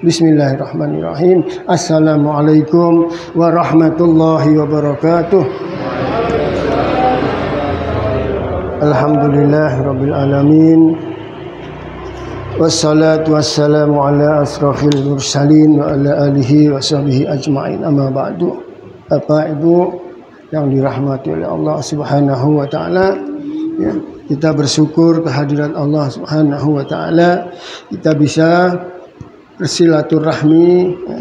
Bismillahirrahmanirrahim. Assalamualaikum warahmatullahi wabarakatuh. Alhamdulillahirabbil alamin. Wassalatu wassalamu ala asrafil mursalin wa ala alihi wa sahbihi ajma'in. Amma ba'du. Bapak Ibu yang dirahmati oleh Allah Subhanahu wa taala, ya, kita bersyukur kehadiran Allah Subhanahu wa taala, kita bisa bersilaturahmi, ya,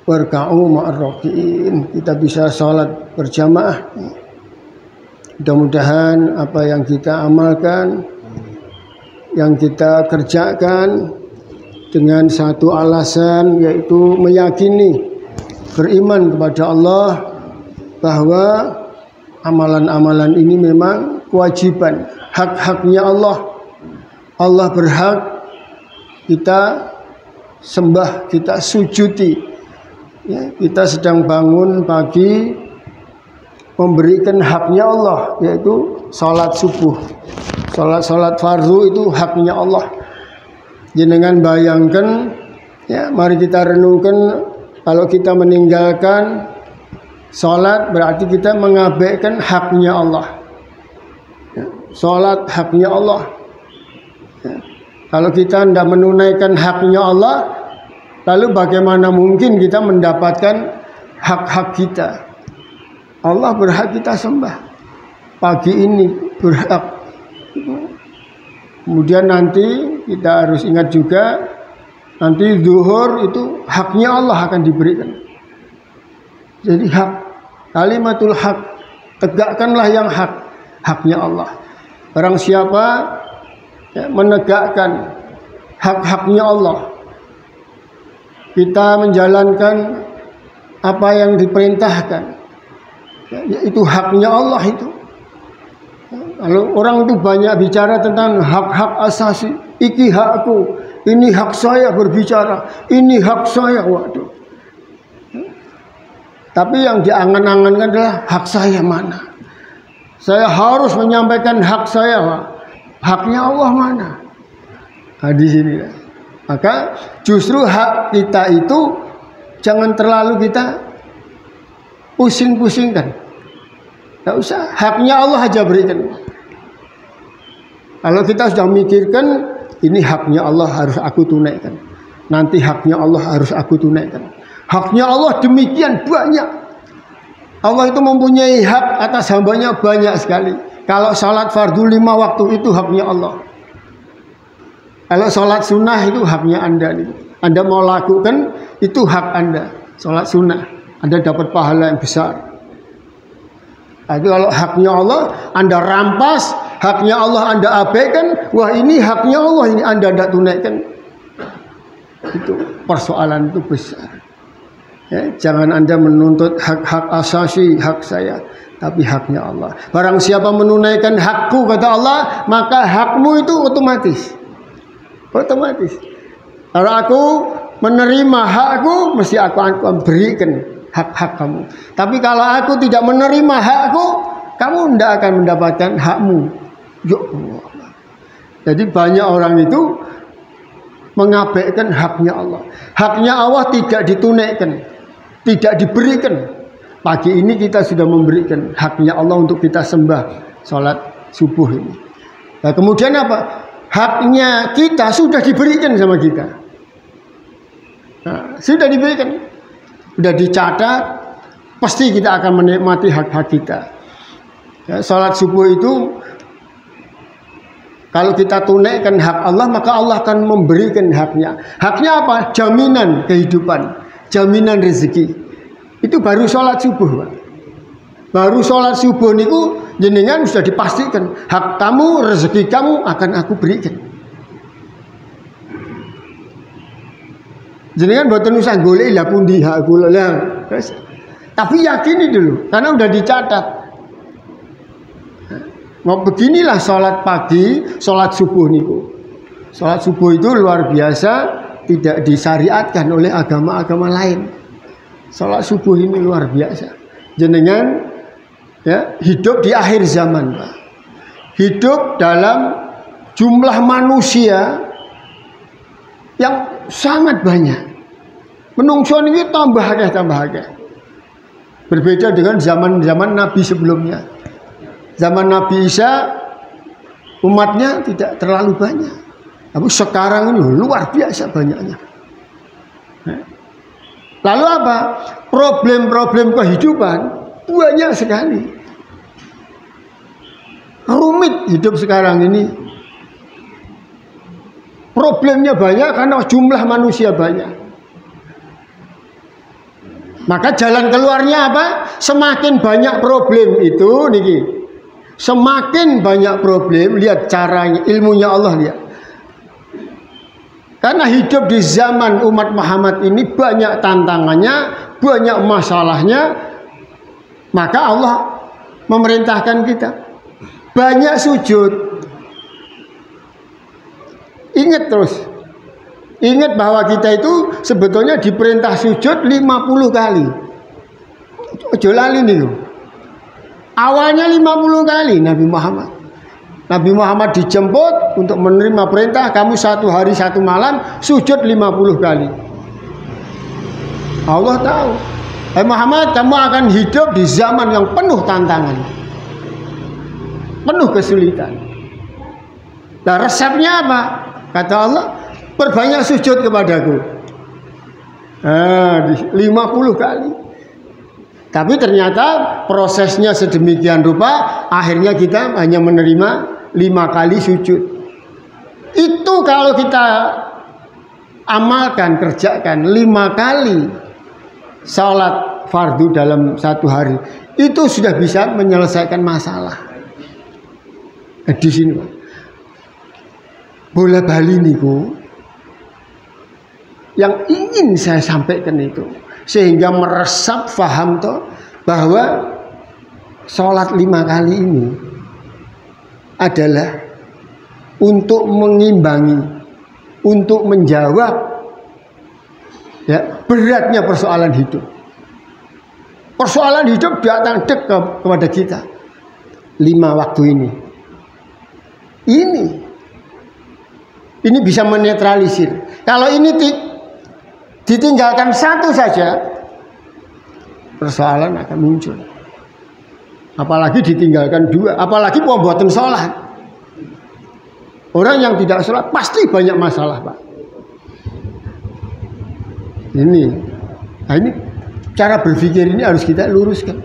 warka'u ma'ar raki'in, kita bisa salat berjamaah. Mudah-mudahan apa yang kita amalkan, yang kita kerjakan dengan satu alasan, yaitu meyakini, beriman kepada Allah bahwa amalan-amalan ini memang kewajiban, hak-haknya Allah. Allah berhak kita sembah, kita sujudi. Ya, kita sedang bangun pagi memberikan haknya Allah, yaitu sholat subuh. Sholat fardu itu haknya Allah. Jenengan bayangkan, ya, mari kita renungkan, kalau kita meninggalkan sholat berarti kita mengabaikan haknya Allah. Ya, sholat haknya Allah. Ya, kalau kita tidak menunaikan haknya Allah, lalu bagaimana mungkin kita mendapatkan hak-hak kita? Allah berhak kita sembah. Pagi ini berhak. Kemudian nanti kita harus ingat juga, nanti zuhur itu haknya Allah akan diberikan. Jadi hak, kalimatul hak, tegakkanlah yang hak, haknya Allah. Barang siapa, ya, menegakkan hak-haknya Allah, kita menjalankan apa yang diperintahkan, ya, itu haknya Allah itu. Kalau orang itu banyak bicara tentang hak-hak asasi, iki hakku, ini hak saya berbicara, ini hak saya, waduh. Tapi yang diangan-angankan adalah hak saya mana? Saya harus menyampaikan hak saya, Pak. Haknya Allah mana? Nah, di sini. Maka justru hak kita itu jangan terlalu kita pusing-pusingkan. Tidak usah, haknya Allah aja berikan. Kalau kita sudah memikirkan, ini haknya Allah harus aku tunaikan, nanti haknya Allah harus aku tunaikan. Haknya Allah demikian banyak. Allah itu mempunyai hak atas hambanya banyak sekali. Kalau salat fardu 5 waktu itu haknya Allah. Kalau salat sunnah itu haknya Anda. Anda mau lakukan, itu hak Anda. Salat sunnah, Anda dapat pahala yang besar. Tapi kalau haknya Allah Anda rampas, haknya Allah Anda abaikan, wah ini haknya Allah, ini Anda tidak tunaikan. Itu persoalan itu besar. Ya, jangan Anda menuntut hak-hak asasi, hak saya, tapi haknya Allah. Barang siapa menunaikan hakku, kata Allah, maka hakmu itu otomatis. Otomatis. Kalau aku menerima hakku, mesti aku akan berikan hak-hak kamu. Tapi kalau aku tidak menerima hakku, kamu tidak akan mendapatkan hakmu. Ya Allah. Jadi banyak orang itu mengabaikan haknya Allah. Haknya Allah tidak ditunaikan, tidak diberikan. Pagi ini kita sudah memberikan haknya Allah untuk kita sembah sholat subuh ini. Nah, kemudian apa? Haknya kita sudah diberikan sama kita. Nah, sudah diberikan. Sudah dicatat, pasti kita akan menikmati hak-hak kita. Ya, salat subuh itu kalau kita tunaikan hak Allah, maka Allah akan memberikan haknya. Haknya apa? Jaminan kehidupan, jaminan rezeki. Itu baru salat subuh, Pak. Baru salat subuh niku jenengan sudah dipastikan hak kamu, rezeki kamu akan aku berikan. Jenengan boten usah golek lah pundi hak kula lah. Tapi yakini dulu karena udah dicatat. Mau beginilah sholat pagi, sholat subuh niku. Sholat subuh itu luar biasa, tidak disyariatkan oleh agama-agama lain. Sholat subuh ini luar biasa. Jenengan ya, hidup di akhir zaman, Pak. Hidup dalam jumlah manusia yang sangat banyak. Menungso ini tambah akeh. Berbeda dengan zaman Nabi sebelumnya. Zaman Nabi Isa umatnya tidak terlalu banyak. Tapi sekarang ini luar biasa banyaknya. Lalu apa? Problem-problem kehidupan banyak sekali. Rumit hidup sekarang ini. Problemnya banyak karena jumlah manusia banyak. Maka jalan keluarnya apa? Semakin banyak problem itu niki. Semakin banyak problem, lihat caranya, ilmunya Allah lihat. Karena hidup di zaman umat Muhammad ini banyak tantangannya, banyak masalahnya, maka Allah memerintahkan kita banyak sujud. Ingat terus. Ingat bahwa kita itu sebetulnya diperintah sujud 50 kali. Ojo lali nih. Awalnya 50 kali Nabi Muhammad. Nabi Muhammad dijemput untuk menerima perintah, kamu 1 hari 1 malam sujud 50 kali. Allah tahu. Muhammad, kamu akan hidup di zaman yang penuh tantangan. Penuh kesulitan. Nah, resepnya apa? Kata Allah, perbanyak sujud kepadaku. 50 kali. Tapi ternyata prosesnya sedemikian rupa, akhirnya kita hanya menerima 5 kali sujud. Itu kalau kita amalkan, kerjakan 5 kali salat fardu dalam 1 hari, itu sudah bisa menyelesaikan masalah. Di sini bola bali niku yang ingin saya sampaikan itu, sehingga meresap faham toh bahwa sholat 5 kali ini adalah untuk mengimbangi, untuk menjawab ya beratnya persoalan hidup. Persoalan hidup datang dek kepada kita 5 waktu ini. Ini bisa menetralisir. Kalau ini ditinggalkan 1 saja, persoalan akan muncul. Apalagi ditinggalkan 2, apalagi pembuatan sholat. Orang yang tidak sholat pasti banyak masalah, Pak. Ini cara berpikir ini harus kita luruskan.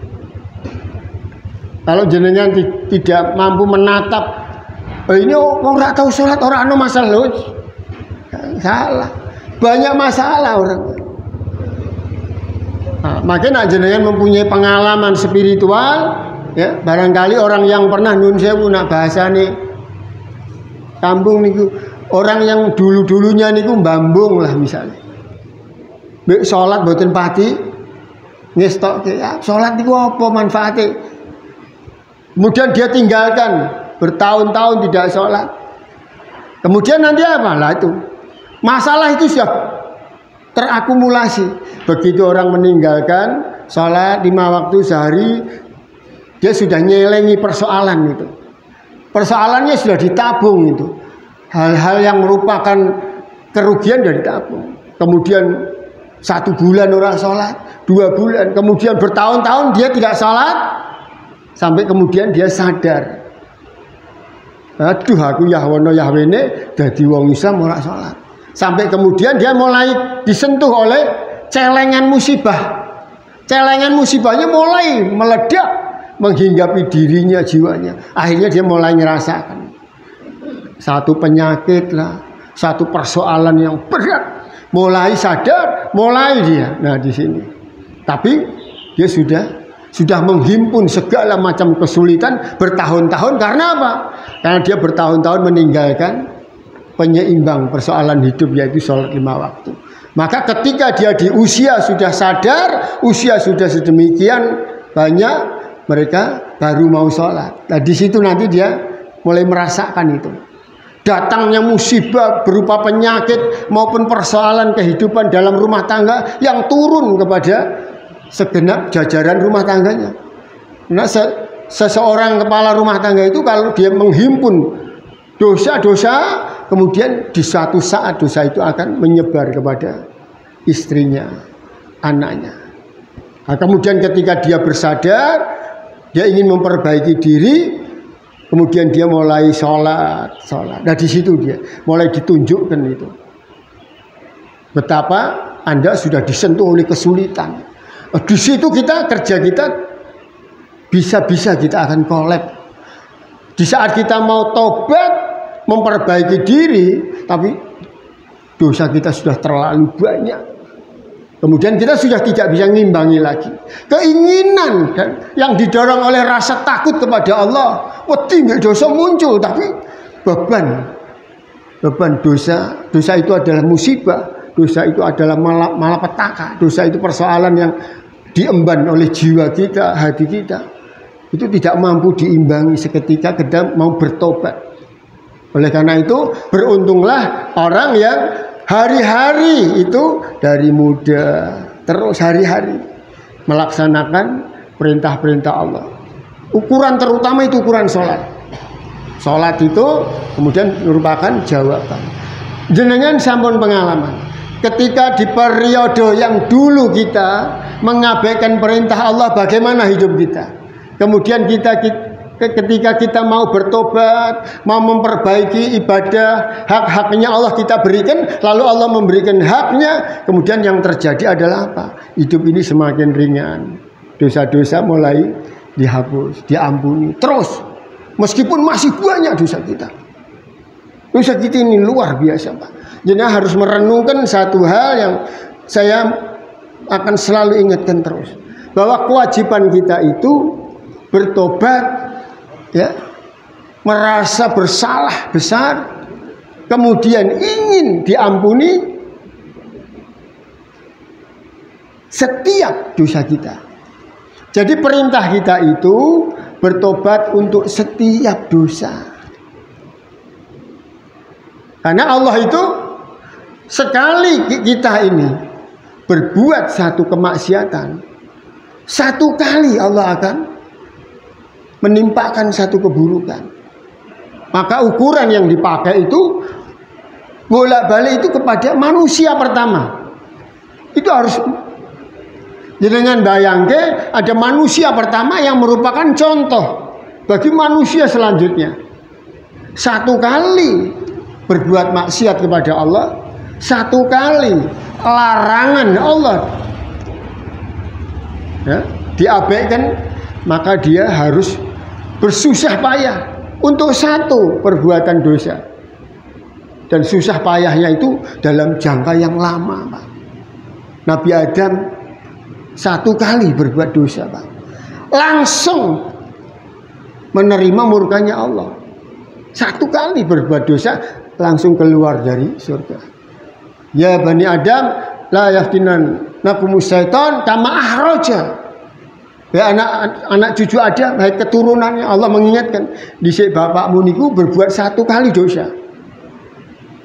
Kalau jenengan tidak mampu menatap, ini orang nggak tahu sholat, orang anu masalah loh, salah. Banyak masalah orang. Nah, makanya jenengan mempunyai pengalaman spiritual, ya barangkali orang yang pernah nun sewu nak bahasa nih kampung niku, orang yang dulunya niku mbambung lah misalnya. Sholat boten pati, ngestok ya, sholat niku apa manfaatnya? Kemudian dia tinggalkan bertahun-tahun tidak sholat. Kemudian nanti apa? Lah itu masalah itu sudah terakumulasi. Begitu orang meninggalkan sholat 5 waktu sehari, dia sudah nyelengi persoalan itu. Persoalannya sudah ditabung itu. Hal-hal yang merupakan kerugian sudah ditabung. Kemudian 1 bulan orang sholat, 2 bulan, kemudian bertahun-tahun dia tidak sholat, sampai kemudian dia sadar. Aduh, aku Yahwono Yahwene dadi wong Islam ora sholat. Sampai kemudian dia mulai disentuh oleh celengan musibah. Celengan musibahnya mulai meledak, menghinggapi dirinya, jiwanya. Akhirnya dia mulai merasakan satu penyakit lah, satu persoalan yang berat. Mulai sadar, mulai dia. Nah di sini. Tapi dia sudah menghimpun segala macam kesulitan bertahun-tahun. Karena apa? Karena dia bertahun-tahun meninggalkan penyeimbang persoalan hidup, yaitu sholat 5 waktu. Maka ketika dia di usia sudah sadar, usia sudah sedemikian banyak, mereka baru mau sholat. Nah di situ nanti dia mulai merasakan itu. Datangnya musibah berupa penyakit maupun persoalan kehidupan dalam rumah tangga yang turun kepada segenap jajaran rumah tangganya. Nah, seseorang kepala rumah tangga itu kalau dia menghimpun dosa-dosa, kemudian di suatu saat dosa itu akan menyebar kepada istrinya, anaknya. Nah, kemudian ketika dia bersadar, dia ingin memperbaiki diri, kemudian dia mulai sholat. Nah di situ dia mulai ditunjukkan itu. Betapa Anda sudah disentuh oleh kesulitan. Di situ kerja kita bisa-bisa kita akan kolab. Di saat kita mau tobat, memperbaiki diri, tapi dosa kita sudah terlalu banyak. Kemudian kita sudah tidak bisa ngimbangi lagi. Keinginan yang didorong oleh rasa takut kepada Allah, wedi dosa muncul, tapi beban dosa itu adalah musibah. Dosa itu adalah malapetaka. Dosa itu persoalan yang diemban oleh jiwa kita, hati kita. Itu tidak mampu diimbangi seketika kita mau bertobat. Oleh karena itu, beruntunglah orang yang hari-hari itu dari muda terus hari-hari melaksanakan perintah-perintah Allah. Ukuran terutama itu ukuran sholat. Sholat itu kemudian merupakan jawaban. Jenengan sampun pengalaman. Ketika di periode yang dulu kita mengabaikan perintah Allah, bagaimana hidup kita? Kemudian ketika kita mau bertobat, mau memperbaiki ibadah, hak-haknya Allah kita berikan, lalu Allah memberikan haknya, kemudian yang terjadi adalah apa? Hidup ini semakin ringan, dosa-dosa mulai dihapus, diampuni, terus meskipun masih banyak dosa kita. Dosa kita ini luar biasa, Pak. Jadi harus merenungkan satu hal yang saya akan selalu ingatkan terus, bahwa kewajiban kita itu bertobat, ya, merasa bersalah besar, kemudian ingin diampuni setiap dosa kita. Jadi perintah kita itu bertobat untuk setiap dosa. Karena Allah itu sekali kita ini berbuat satu kemaksiatan, satu kali Allah akan menimpakan satu keburukan. Maka ukuran yang dipakai itu bolak-balik itu kepada manusia pertama. Itu harus dengan bayangke ada manusia pertama yang merupakan contoh bagi manusia selanjutnya. Satu kali berbuat maksiat kepada Allah, satu kali larangan Allah, ya, diabaikan, maka dia harus bersusah payah untuk satu perbuatan dosa. Dan susah payahnya itu dalam jangka yang lama, Pak. Nabi Adam satu kali berbuat dosa, Pak, langsung menerima murkanya Allah. Satu kali berbuat dosa langsung keluar dari surga. Ya Bani Adam, la yaftinan nakumus syaitan kama ahroja. Ya anak cucu Adam, baik keturunannya, Allah mengingatkan, dhisik bapakmu niku berbuat satu kali dosa.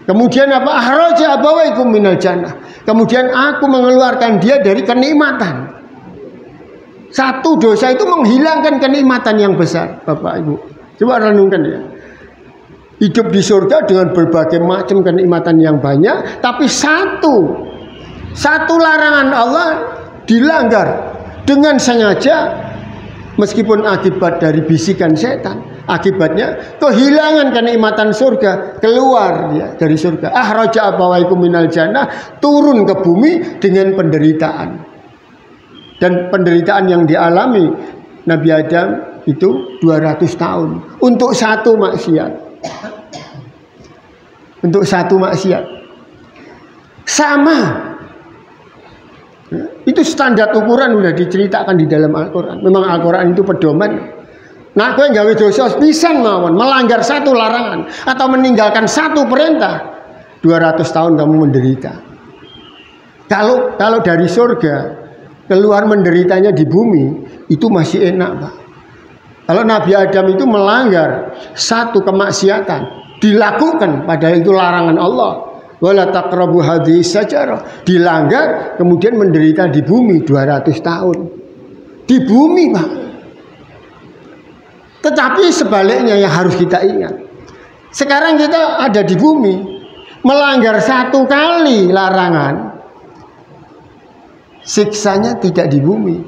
Kemudian apa? Ahroja abawaikum minal jannah. Kemudian aku mengeluarkan dia dari kenikmatan. Satu dosa itu menghilangkan kenikmatan yang besar, Bapak Ibu. Coba renungkan ya. Hidup di surga dengan berbagai macam kenikmatan yang banyak, tapi satu larangan Allah dilanggar dengan sengaja, meskipun akibat dari bisikan setan. Akibatnya kehilangan kenikmatan surga, keluar ya dari surga. Ahraja abawaikum minal jannah, turun ke bumi dengan penderitaan. Dan penderitaan yang dialami Nabi Adam itu 200 tahun untuk satu maksiat. Untuk satu maksiat. Sama. Itu standar ukuran sudah diceritakan di dalam Al-Quran. Memang Al-Quran itu pedoman. Nah, kowe gawe dosa pisan mawon, melanggar satu larangan atau meninggalkan satu perintah, 200 tahun kamu menderita. Kalau dari surga keluar menderitanya di bumi, itu masih enak, Pak. Kalau Nabi Adam itu melanggar satu kemaksiatan, dilakukan, padahal itu larangan Allah. Wala taqrabu hadhihi syajarah, dilanggar, kemudian menderita di bumi 200 tahun. Di bumi, Pak. Tetapi sebaliknya yang harus kita ingat, Sekarang kita ada di bumi, melanggar 1 kali larangan, siksanya tidak di bumi.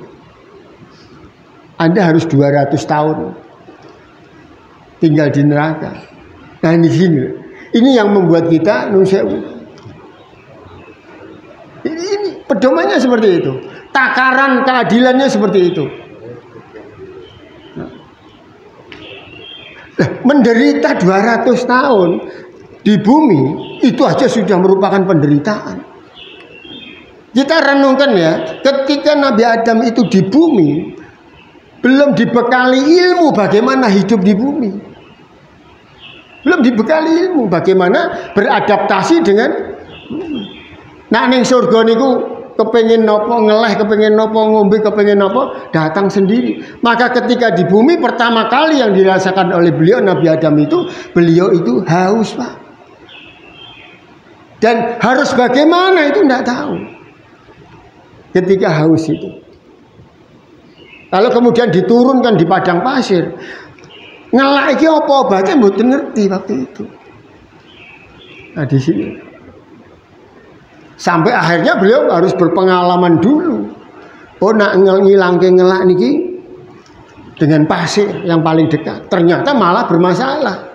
Anda harus 200 tahun tinggal di neraka. Nah ini yang membuat kita ini pedomannya seperti itu, takaran keadilannya seperti itu. Menderita 200 tahun di bumi itu aja sudah merupakan penderitaan. Kita renungkan ya, ketika Nabi Adam itu di bumi, belum dibekali ilmu bagaimana hidup di bumi, belum dibekali ilmu bagaimana beradaptasi dengan ning surga niku kepengen nopo ngeleh, kepengen nopo ngombe, kepengen nopo datang sendiri. Maka ketika di bumi pertama kali yang dirasakan oleh beliau Nabi Adam itu, beliau itu haus, Pak. Dan harus bagaimana itu tidak tahu. Ketika haus itu, kalau kemudian diturunkan di padang pasir, ngelak iki apa obatnya mboten ngerti waktu itu. Nah di sini sampai akhirnya beliau harus berpengalaman dulu. Oh nak ngilangke ngelak niki dengan pasir yang paling dekat, ternyata malah bermasalah.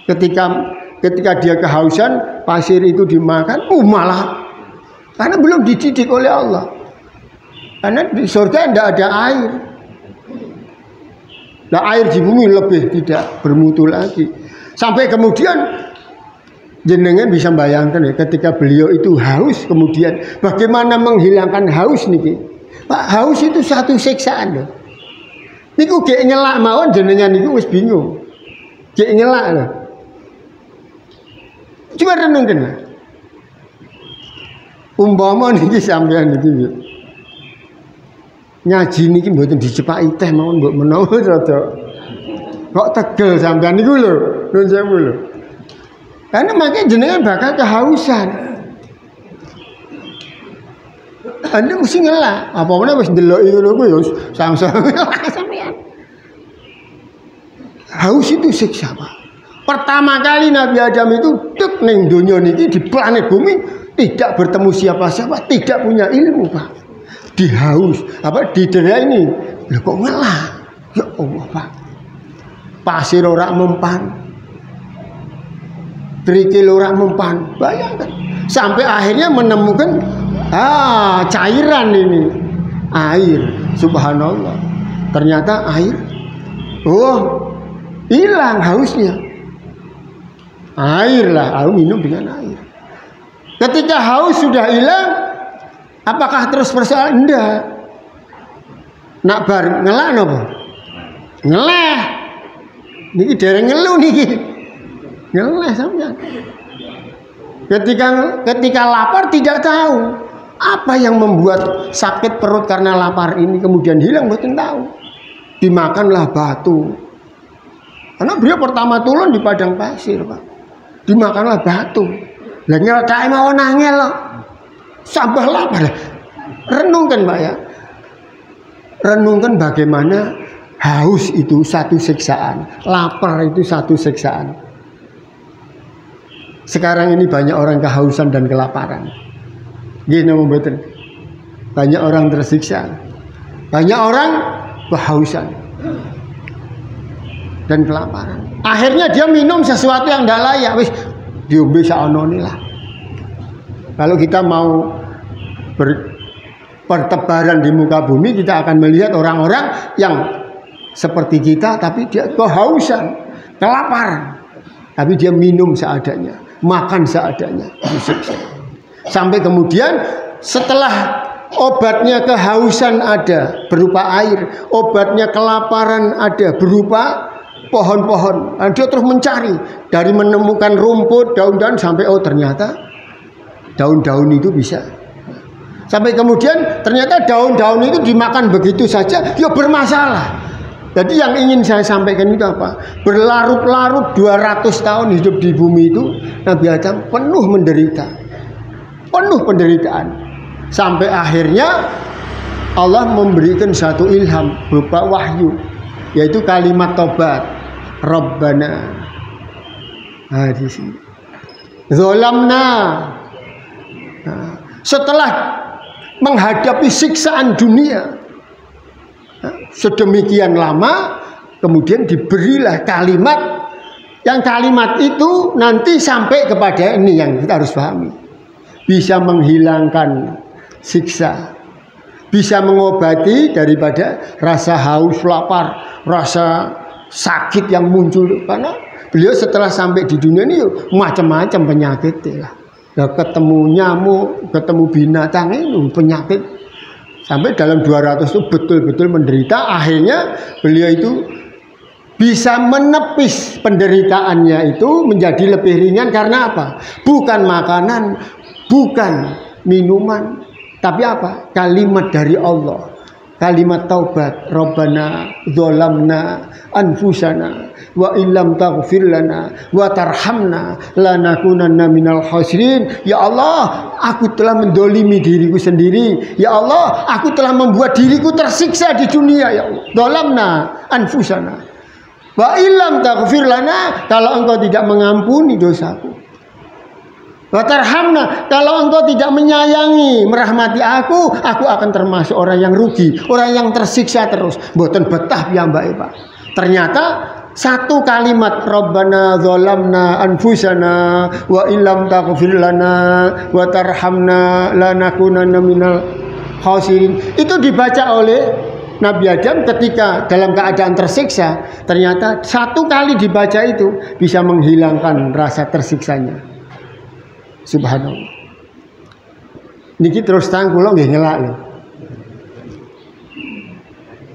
Ketika dia kehausan, pasir itu dimakan, malah karena belum dididik oleh Allah. Karena di surga tidak ada air. Nah air di bumi lebih tidak bermutu lagi. Sampai kemudian jenengan bisa bayangkan ya, ketika beliau itu haus, kemudian bagaimana menghilangkan haus niki. Pak, haus itu satu siksaan loh. Niku gek nyelak mawon jenengan niku wis bingung. Gek nyelak loh. Coba renungkan lah. Umpama niki sampean niki ngaji niki mboten dicepaki teh mawon mbok menawa rada kok tegel sampean niku lho, nuwun sewu lho. Karena makanya jenengan bakal kehausan. Anda mesti ngelak. Apa mana wis ndelok iku lho ya sang-sang sampean. Haus itu siksa, Pak. Pertama kali Nabi Adam itu tek ning donya niki di planet bumi tidak bertemu siapa-siapa, tidak punya ilmu, Pak. Dihaus, di daerah ini. Lho kok ngelak? Ya Allah, Pak. Pasir ora mempan. Kerikil orang mempan, bayangkan sampai akhirnya menemukan cairan ini, air. Subhanallah, ternyata air, hilang hausnya. Air lah, lalu minum dengan air. Ketika haus sudah hilang, apakah terus persoalan? Enggak. Nak bar ngelak nopo? Ngeleh. Niki dereng ngeluh niki. Ngeleh sampean. Ketika lapar tidak tahu apa yang membuat sakit perut karena lapar ini kemudian hilang, mboten tahu. Dimakanlah batu. Karena beliau pertama turun di padang pasir, Pak. Dimakanlah batu. Lah nyelthake mawon angel kok. Sampah lapar. Renungkan, Pak ya. Renungkan bagaimana haus itu satu siksaan, lapar itu satu siksaan. Sekarang ini banyak orang kehausan dan kelaparan. Gini membuat banyak orang tersiksa, banyak orang kehausan dan kelaparan. Akhirnya dia minum sesuatu yang tidak layak, wis diombe saonone lah. Kalau kita mau bertebaran di muka bumi, kita akan melihat orang-orang yang seperti kita, tapi dia kehausan, kelaparan, tapi dia minum seadanya, makan seadanya, sampai kemudian setelah obatnya kehausan ada berupa air, obatnya kelaparan ada berupa pohon-pohon, dia terus mencari dari menemukan rumput, daun-daun sampai ternyata daun-daun itu bisa. Sampai kemudian ternyata daun-daun itu dimakan begitu saja, ya bermasalah. Jadi yang ingin saya sampaikan itu apa? Berlarut-larut 200 tahun hidup di bumi itu, Nabi Adam penuh menderita, penuh penderitaan. Sampai akhirnya Allah memberikan satu ilham berupa wahyu, yaitu kalimat tobat. Rabbana Nah, di sini. Zolamna. Nah, setelah menghadapi siksaan dunia sedemikian lama, kemudian diberilah kalimat, yang kalimat itu nanti sampai kepada ini yang kita harus pahami, bisa menghilangkan siksa, bisa mengobati daripada rasa haus, lapar, rasa sakit yang muncul. Karena beliau setelah sampai di dunia ini macam-macam penyakit lah. Ya, ketemu nyamuk, ketemu binatang ini penyakit. Sampai dalam 200 itu betul-betul menderita. Akhirnya beliau itu bisa menepis penderitaannya itu menjadi lebih ringan. Karena apa? Bukan makanan, bukan minuman, tapi apa? Kalimat dari Allah. Kalimat taubat. Rabbana dzolamna anfusana wa illam taghfir lana wa tarhamna lanakunanna minal khasirin. Ya Allah, aku telah mendolimi diriku sendiri. Ya Allah, aku telah membuat diriku tersiksa di dunia. Ya Allah, dzolamna anfusana wa illam taghfir lana, kalau engkau tidak mengampuni dosaku. Wa tarhamna, kalau engkau tidak menyayangi, merahmati aku akan termasuk orang yang rugi, orang yang tersiksa terus. Mboten betah piyambake, Pak. Ternyata satu kalimat Rabbana dzolamna anfusana wa illam taghfir lana wa tarhamna lanakunanna minal khasirin itu dibaca oleh Nabi Adam ketika dalam keadaan tersiksa. Ternyata satu kali dibaca itu bisa menghilangkan rasa tersiksanya. Subhanallah. Niki terus tang kula nggih ngelak lho.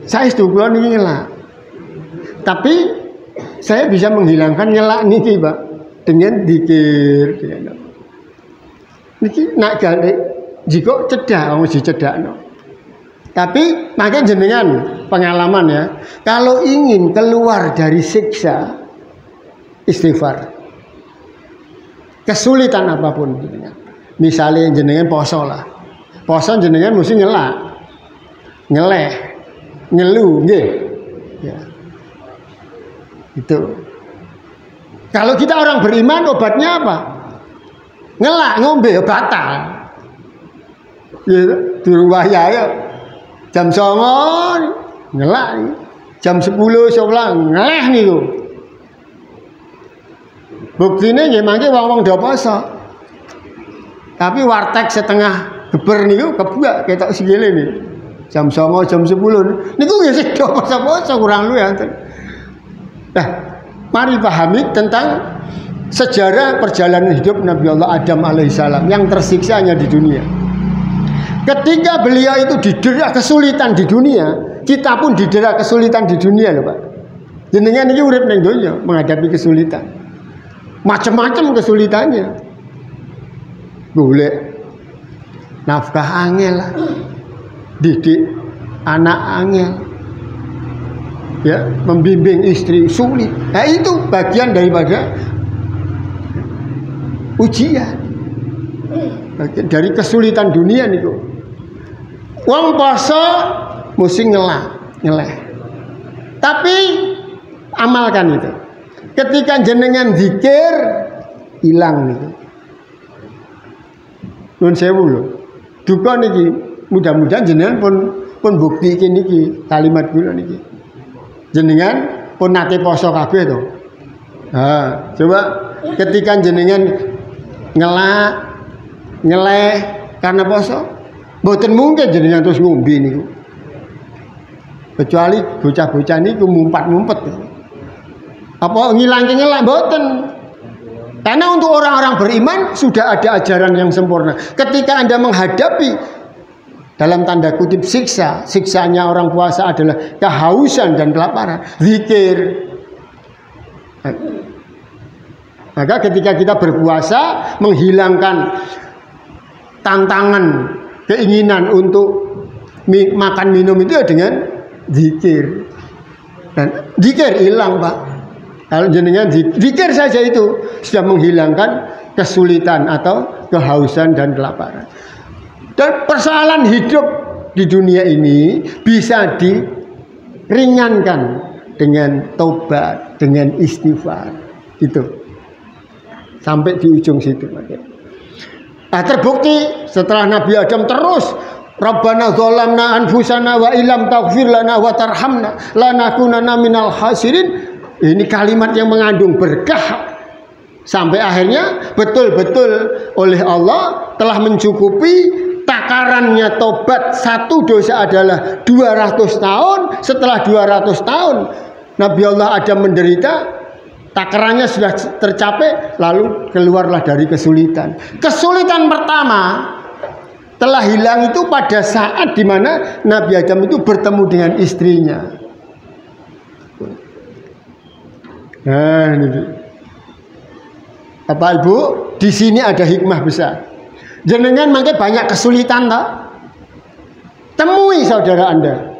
Saestu kula niki ngelak. Tapi saya bisa menghilangkan ngelak niki, Pak, dengan zikir. Niki nak gale jika cedak wong dicedakno. Tapi makin jenengan pengalaman ya, kalau ingin keluar dari siksa, istighfar. Kesulitan apapun, misalnya jenengan poso lah, poso jenengan mesti ngelak, ngeleh, ngeluh, ya. Itu. Kalau kita orang beriman, obatnya apa? Ngelak, ngombe, batal. Ya, durung wahya ya. Jam 09.00 ngelak, jam 10 sebelah ngeleh niku. Buktine nggih mangke wong-wong do poso. Tapi warteg setengah geber niku kebuak ketok sikile nih. Jam 09.00 jam 10 niku nggih sing do poso-poso kurang luwih enten. Nah, mari pahami tentang sejarah perjalanan hidup Nabi Allah Adam alaihissalam yang tersiksanya di dunia. Ketika beliau itu didera kesulitan di dunia, kita pun didera kesulitan di dunia loh, Pak. Jenengan iki urip ning donya menghadapi kesulitan. Macam-macam kesulitannya. Golek nafkah angel, didik anak angel, ya, membimbing istri sulit. Nah, itu bagian daripada ujian, bagian dari kesulitan dunia niku. Wong poso mesti ngeleh. Tapi amalkan itu. Ketika jenengan zikir hilang niku. Nun sewu lho. Duka niki mudah-mudahan jenengan pun bukti niki kalimat kula niki. Jenengan pun nate poso kabeh to. Nah, coba ketika jenengan ngeleh karena poso, mboten mungkin jenengan terus ngombe niku. Kecuali bocah-bocah niku ngumpet-ngumpet. Apa ngilang mboten. Karena untuk orang-orang beriman sudah ada ajaran yang sempurna. Ketika Anda menghadapi dalam tanda kutip siksa, siksanya orang puasa adalah kehausan dan kelaparan, zikir. Maka ketika kita berpuasa menghilangkan tantangan, keinginan untuk makan minum itu dengan zikir. Dan zikir hilang, Pak. Kalau jenengan zikir saja itu sudah menghilangkan kesulitan atau kehausan dan kelaparan. Dan persoalan hidup di dunia ini bisa diringankan dengan taubat, dengan istighfar. Itu. sampai di ujung situ. Nah, terbukti setelah Nabi Adam terus Rabbana dzalamna anfusana wa illam taghfir lana wa tarhamna lanakunanna minal khasirin. Ini kalimat yang mengandung berkah. Sampai akhirnya betul-betul oleh Allah telah mencukupi takarannya tobat satu dosa adalah 200 tahun. Setelah 200 tahun Nabi Allah Adam menderita, takarannya sudah tercapai, lalu keluarlah dari kesulitan. Kesulitan pertama telah hilang itu pada saat dimana Nabi Adam itu bertemu dengan istrinya. Nah, ini. Bapak Ibu, di sini ada hikmah besar. Jenengan mangke banyak kesulitan tak? Temui saudara Anda.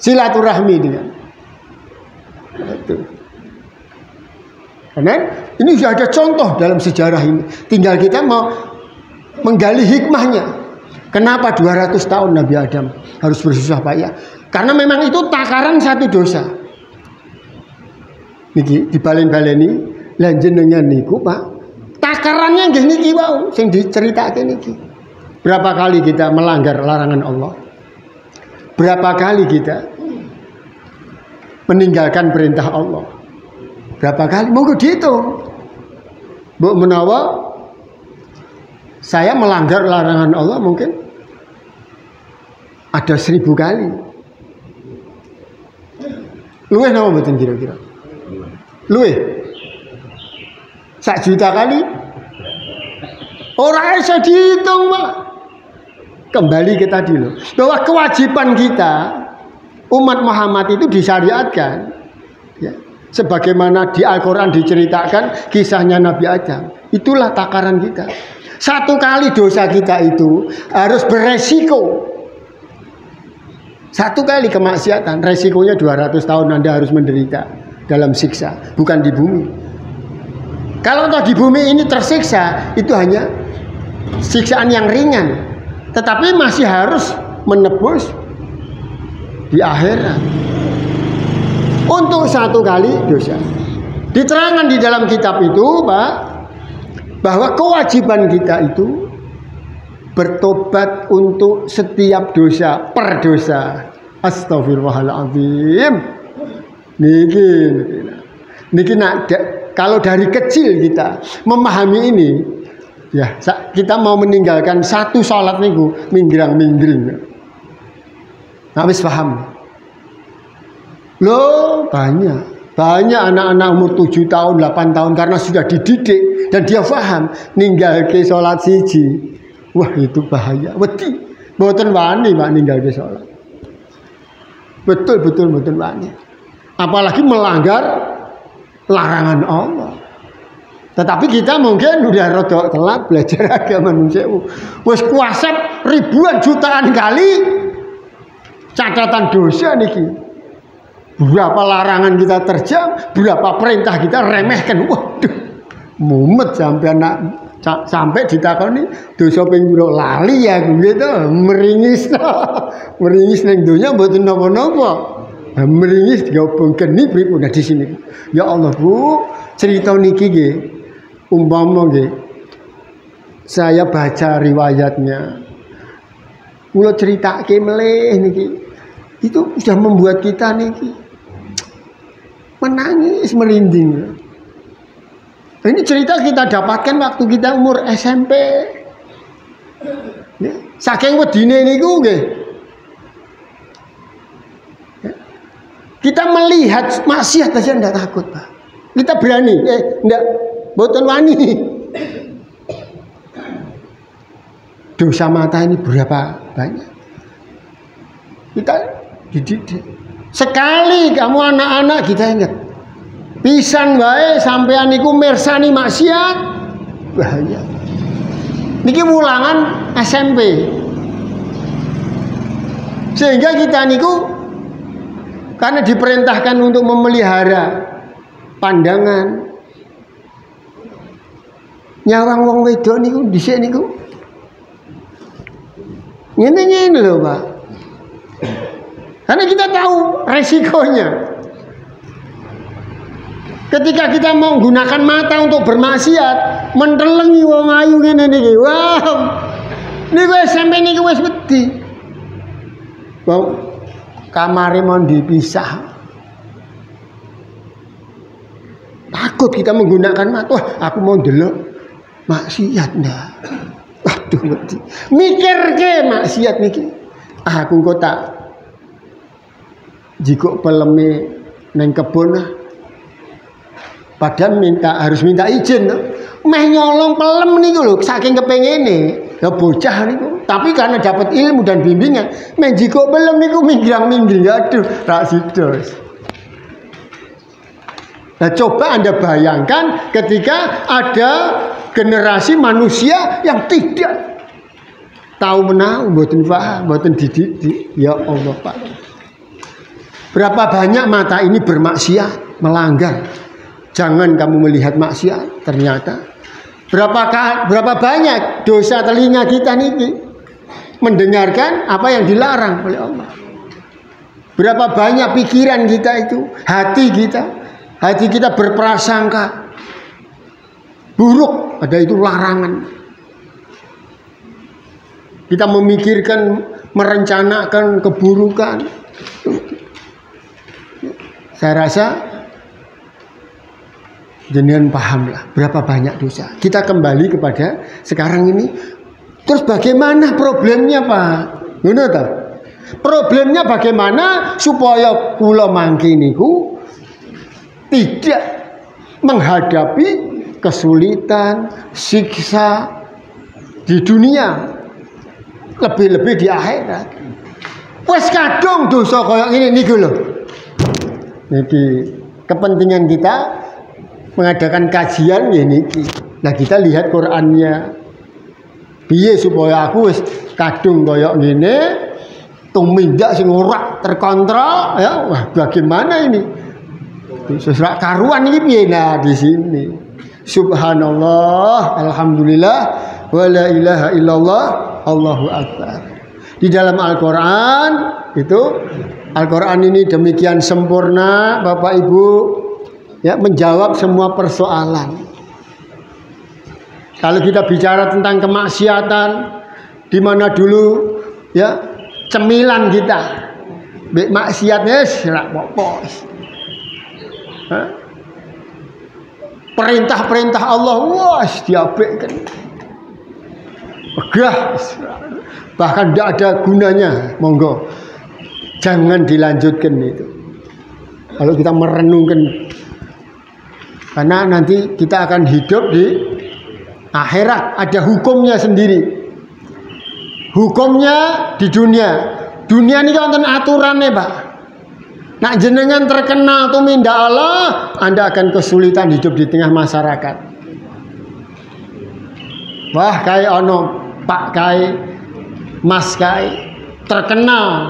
Silaturahmi dengan. Itu. Karena ini sudah ada contoh dalam sejarah ini. Tinggal kita mau menggali hikmahnya. Kenapa 200 tahun Nabi Adam harus bersusah payah? Karena memang itu takaran satu dosa. Niki dibalen-baleni. Lah jenengan niku Pak, takarannya nggih niki wau sing diceritake niki. Berapa kali kita melanggar larangan Allah? Berapa kali kita meninggalkan perintah Allah? Berapa kali? Monggo dihitung. Mbok menawa saya melanggar larangan Allah mungkin ada 1000 kali. Luwih napa mboten kira-kira? Luwih. 1 juta kali orang bisa dihitung Pak. Kembali ke tadi loh, bahwa kewajiban kita umat Muhammad itu disyariatkan ya, sebagaimana di Al-Quran diceritakan kisahnya Nabi Adam. Itulah takaran kita. 1 kali dosa kita itu harus beresiko. 1 kali kemaksiatan resikonya 200 tahun Anda harus menderita dalam siksa, bukan di bumi. Kalau toh di bumi ini tersiksa, itu hanya siksaan yang ringan, tetapi masih harus menebus di akhirat untuk 1 kali dosa. Diterangkan di dalam kitab itu Pak, bahwa kewajiban kita itu bertobat untuk setiap dosa per dosa. Astagfirullahaladzim. Niki nak kalau dari kecil kita memahami ini, ya kita mau meninggalkan 1 sholat niku minggrang-minggring. Habis paham? Loh banyak anak-anak umur 7 tahun, 8 tahun karena sudah dididik dan dia paham ninggal ke sholat siji. Wah itu bahaya. Wedi, mboten wani Pak ninggal ke sholat. Betul mboten wani. Apalagi melanggar larangan Allah. Tetapi kita mungkin udah rada telat belajar agama manusia. Wes kuasep ribuan jutaan kali catatan dosa niki. Berapa larangan kita terjang, berapa perintah kita remehkan. Waduh, mumet sampai ditakoni dosa ping pira lali ya gitu, meringis. Meringis ning donya mboten napa-napa. Meringis digabung geni pripun di sini. Ya Allah Bu, cerita niki nggih umpama nggih saya baca riwayatnya. Kula critake melih niki. Itu sudah membuat kita niki menangis merinding. Ini cerita kita dapatkan waktu kita umur SMP. Saking wedine niku nggih. Kita melihat maksiat saja tidak takut Pak. Kita berani, tidak boten wani. Dosa mata ini berapa banyak? Kita dididik. Sekali kamu anak-anak kita ingat, pisan wae sampean niku mirsani maksiat bahaya. Niki ulangan SMP. Sehingga kita niku karena diperintahkan untuk memelihara pandangan. Nyawang wong wedok niku dhisik niku. Ngene-ngene lho, Pak. Karena kita tahu resikonya. Ketika kita mau menggunakan mata untuk bermaksiat, mentelengi wong ayu ngene niki. Wah. Niku sampe niku wis wedi. Wong kamare mau dipisah. Takut kita menggunakan mata. Wah, aku mau ndelok maksiat ndak. Waduh wedi. Mikirke maksiat niki. Aku kok tak jiko peleme neng kebon. Padahal harus minta izin. Meh nyolong pelem niku lho, saking kepengene. Ya bocah niku. Tapi karena dapat ilmu dan bimbingan, meh jiko pelem niku minggrang-minggring. Aduh, rak sidos. Nah, coba Anda bayangkan ketika ada generasi manusia yang tidak tahu menau, mboten paham, mboten dididik. Ya Allah, Pak. Berapa banyak mata ini bermaksiat, melanggar. Jangan kamu melihat maksiat, ternyata berapa banyak dosa telinga kita niki mendengarkan apa yang dilarang oleh Allah. Berapa banyak pikiran kita itu, hati kita berprasangka buruk, ada itu larangan. Kita memikirkan, merencanakan keburukan. Saya rasa jenengan pahamlah berapa banyak dosa. Kita kembali kepada sekarang ini. Terus bagaimana problemnya, Pak? Ngono ta? Problemnya bagaimana supaya kula mangke niku tidak menghadapi kesulitan, siksa di dunia, lebih-lebih di akhirat. Wes kadung dosa kaya ngene niku lho. Niki kepentingan kita mengadakan kajian ya niki. Nah, kita lihat Qur'annya. Piye supaya aku wis kadung kaya ngene tumindak sing ora terkontrol ya. Wah, bagaimana ini? Sesuatu karuan ini piye nah di sini. Subhanallah, alhamdulillah, wa la ilaha illallah, Allahu akbar. Di dalam Al-Qur'an itu Al-Qur'an ini demikian sempurna, Bapak Ibu, ya, menjawab semua persoalan. Kalau kita bicara tentang kemaksiatan, di mana dulu ya cemilan kita, maksiatnya serak popos. Perintah-perintah Allah, wah, diabaikan. Pegah, bahkan tidak ada gunanya. Monggo, jangan dilanjutkan itu. Kalau kita merenungkan, karena nanti kita akan hidup di akhirat, ada hukumnya sendiri. Hukumnya di dunia. Dunia ini kan aturannya, Pak. Nak jenengan terkenal tumindak Allah, Anda akan kesulitan hidup di tengah masyarakat. Wah, kayak ono Pak Kai, Mas Kai terkenal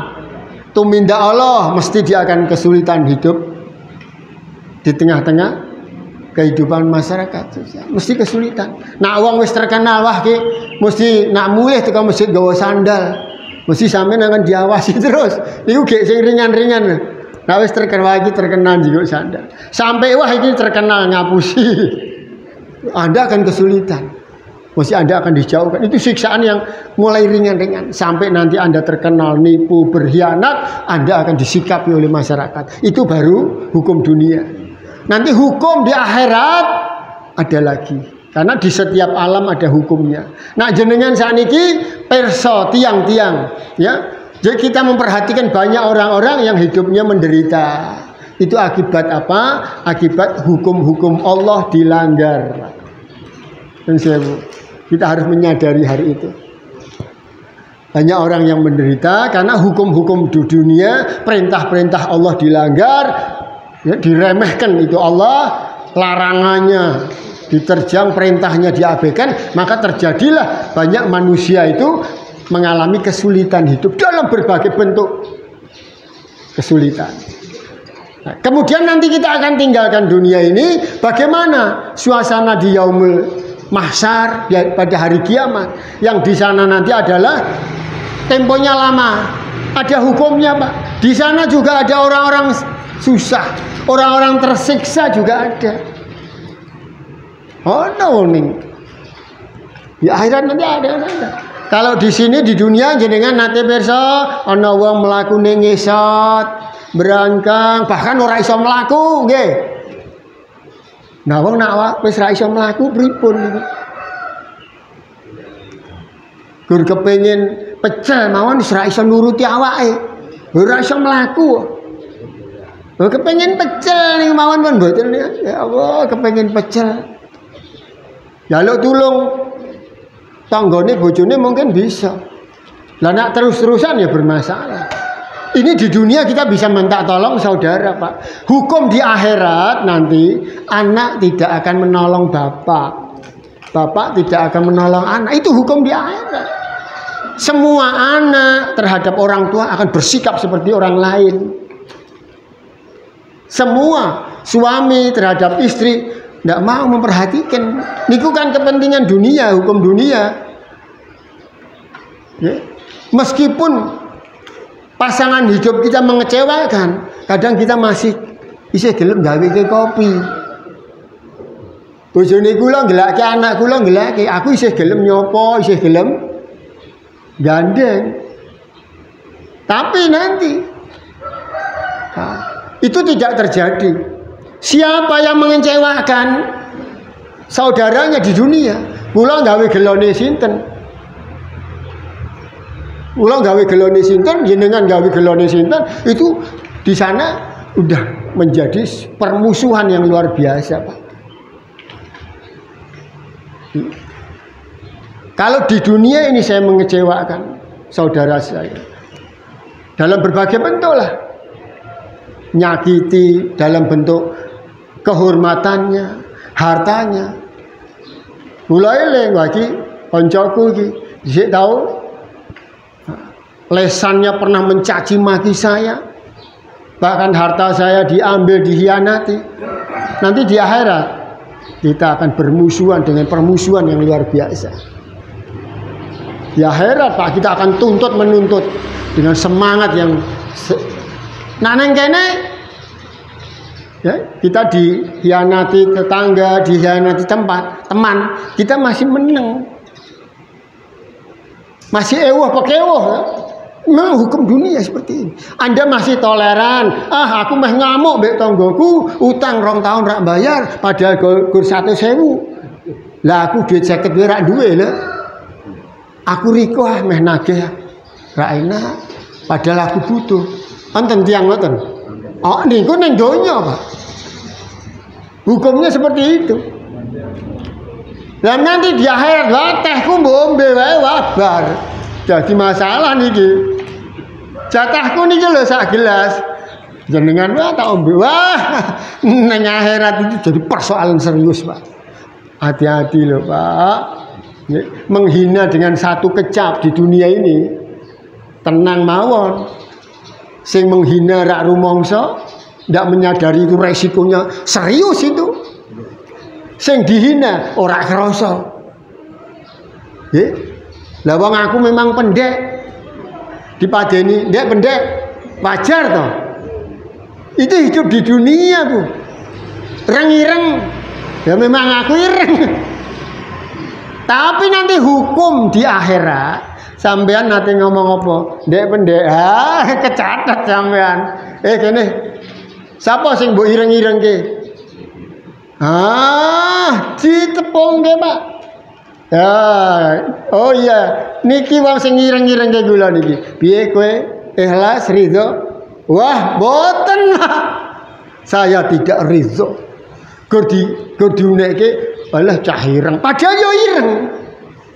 tumindak Allah, mesti dia akan kesulitan hidup di tengah-tengah kehidupan masyarakat. Mesti kesulitan. Nak wong wis terkenal, wah ki mesti nak mulih teko masjid gawa sandal. Mesti sampean akan diawasi terus. Niku gek sing ringan-ringan. Nah wis terkenal iki terkenal juga sandal. Sampai wah ini terkenal ngapusi. Anda akan kesulitan. Mesti Anda akan dijauhkan. Itu siksaan yang mulai ringan-ringan. Sampai nanti Anda terkenal nipu, berkhianat, Anda akan disikapi oleh masyarakat. Itu baru hukum dunia. Nanti hukum di akhirat ada lagi. Karena di setiap alam ada hukumnya. Nah jenengan saniki perso tiang-tiang, ya. Jadi kita memperhatikan banyak orang-orang yang hidupnya menderita. Itu akibat apa? Akibat hukum-hukum Allah dilanggar. Dan kita harus menyadari hari itu. Banyak orang yang menderita karena hukum-hukum di dunia, perintah-perintah Allah dilanggar, ya, diremehkan itu Allah, larangannya diterjang, perintahnya diabaikan, maka terjadilah banyak manusia itu mengalami kesulitan hidup dalam berbagai bentuk kesulitan. Nah, kemudian nanti kita akan tinggalkan dunia ini, bagaimana suasana di yaumul mahsyar, ya, pada hari kiamat, yang di sana nanti adalah temponya lama, ada hukumnya, Pak. Di sana juga ada orang-orang susah, Orang-orang tersiksa juga ada. Oh no ning. Di akhirat nanti ada. Kalau di sini di dunia jenengan nate pirsa ana wong mlakune ngesot, berangkang, bahkan ora iso mlaku nggih. Nah wong nak wis ora iso mlaku pripun niku? Gur kepengin pecel mawon wis ora iso nuruti awake. Ora iso mlaku. Kepengin pecel niku mawon pun mboten ya Allah kepengin pecel. Jaluk tulung tanggane bojone mungkin bisa. Lah nak terus-terusan ya bermasalah. Ini di dunia kita bisa minta tolong saudara, Pak. Hukum di akhirat nanti anak tidak akan menolong bapak. Bapak tidak akan menolong anak. Itu hukum di akhirat. Semua anak terhadap orang tua akan bersikap seperti orang lain. Semua suami terhadap istri tidak mau memperhatikan. Niku kan kepentingan dunia, hukum dunia. Ya. Meskipun pasangan hidup kita mengecewakan, kadang kita masih isih gelem gawe kopi. Bojone kula ngelake, anak kula ngelake, aku isih gelem nyopo, isih gelem gandeng. Tapi nanti itu tidak terjadi. Siapa yang mengecewakan saudaranya di dunia, kula gawe gelone sinten? Kula gawe gelone sinten, jenengan gawe gelone sinten, itu di sana udah menjadi permusuhan yang luar biasa, Pak. Kalau di dunia ini saya mengecewakan saudara saya dalam berbagai bentuk lah, nyakiti dalam bentuk kehormatannya, hartanya. Mulai eling lagi koncoku iki dhisik tahu lesannya pernah mencaci maki saya. Bahkan harta saya diambil, dihianati. Nanti di akhirat kita akan bermusuhan dengan permusuhan yang luar biasa. Di akhirat Pak kita akan tuntut menuntut dengan semangat yang neng kene ya, kita dihianati tetangga, dihianati tempat, teman, kita masih menang. Masih ewah pekewah. Ya? Memang hukum dunia seperti ini. Anda masih toleran. Aku meh ngamuk mbek tanggoku, utang 2 tahun rak bayar, padahal gur 100.000. Lah aku duit 50 wae rak duwe lho. Aku riko meh nagih rak enak, padahal aku butuh. Wonten tiyang ngoten. Oh niku ning donya, Pak. Hukumnya seperti itu. Dan nanti di akhirat lah tehku mbombe wae wabar. Jadi masalah niki. Jatahku niki lho sak gelas. Jenengan wae tak ombe. Wah, nang akhirat itu jadi persoalan serius, Pak. Hati-hati loh, Pak. Menghina dengan satu kecap di dunia ini. Tenang mawon. Sing menghina rak rumangsa, ndak menyadari itu resikonya serius itu. Sing dihina ora krasa. Nggih. Lah wong aku memang pendek. Dipadeni, ndek pendek. Wajar toh. Itu hidup di dunia, Bu. Ireng-ireng. Ya memang aku ireng. Tapi nanti hukum di akhirat sampean nanti ngomong apa? Ndek pendek. Kecatet sampean. Kene. Sapa sing mbok ireng-irengke? Ditepungke, Pak. Ya, oh iya, niki wong sing ireng-irengke kula niki. Piye kowe? Ikhlas ridho? Wah, boten. Saya tidak ridho. Gur diunekke, alah cah ireng. Padahal yo ireng.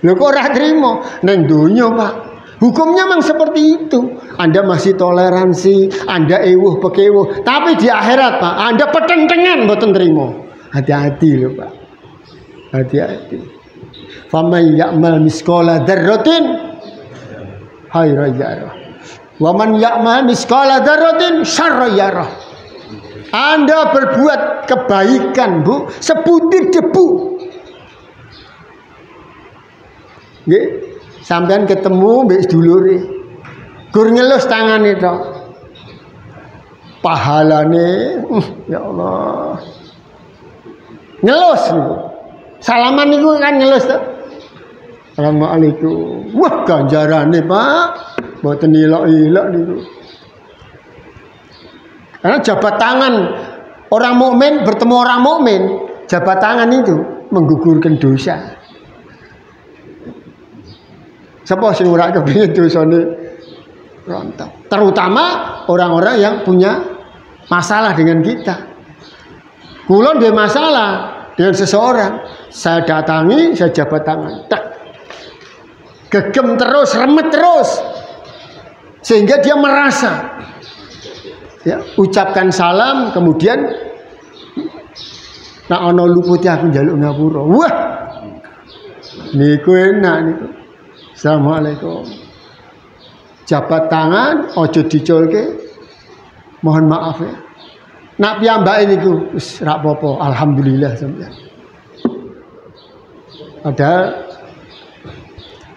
Lho kok ora trimo nang donya, Pak. Hukumnya memang seperti itu. Anda masih toleransi, Anda ewuh pekewuh, tapi di akhirat, Pak, Anda petentengan mboten trimo. Hati-hati lho, Pak. Hati-hati. Faman ya'mal misqala dzarratin khairan yarah. Wa man ya'mal misqala dzarratin syarran yarah. Anda berbuat kebaikan, Bu, sebutir debu. Nggih, sampean ketemu mbek sedulure. Gur ngelus tangane tok. pahalane ya Allah. Ngelus niku. Salaman niku kan ngelus to. Assalamualaikum. Wah, ganjarane, Pak. Mboten ilok-ilok niku. Karena jabat tangan orang mukmin bertemu orang mukmin, jabat tangan itu menggugurkan dosa. Sapa sing ora kepengin dosane rontok. Terutama orang-orang yang punya masalah dengan kita. Kula duwe masalah dengan seseorang, saya datangi, saya jabat tangan. Tak. Gegem terus, remet terus. Sehingga dia merasa ya, ucapkan salam, kemudian nak ana luputi aku njaluk ngapura. Wah. Niku enak niku. Assalamualaikum. Jabat tangan, ojo diculke. Mohon maaf ya. Nak piyambake niku wis ra apa-apa, alhamdulillah sampeyan. Padahal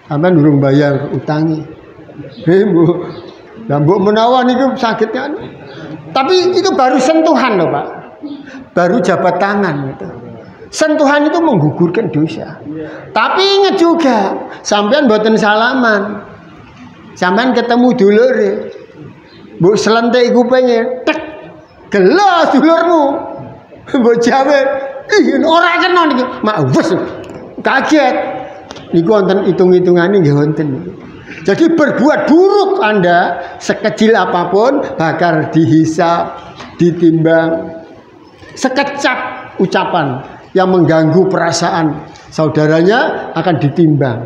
sampeyan durung bayar utangi. Mbok. Lah mbok menawa niku sakit kan. Tapi itu baru sentuhan loh, Pak. Baru jabat tangan gitu. Sentuhan itu menggugurkan dosa. Tapi ingat juga, sampean mboten salaman. Sampean ketemu dulure. Mbok selentik kupinge, tek. Gelas dulurmu. Mbok jawe, ih ora kena niki. Mak wes kaget. Niku wonten hitung-hitungane nggih wonten. Jadi berbuat buruk Anda sekecil apapun bakal dihisab, ditimbang. Sekecap ucapan yang mengganggu perasaan saudaranya akan ditimbang.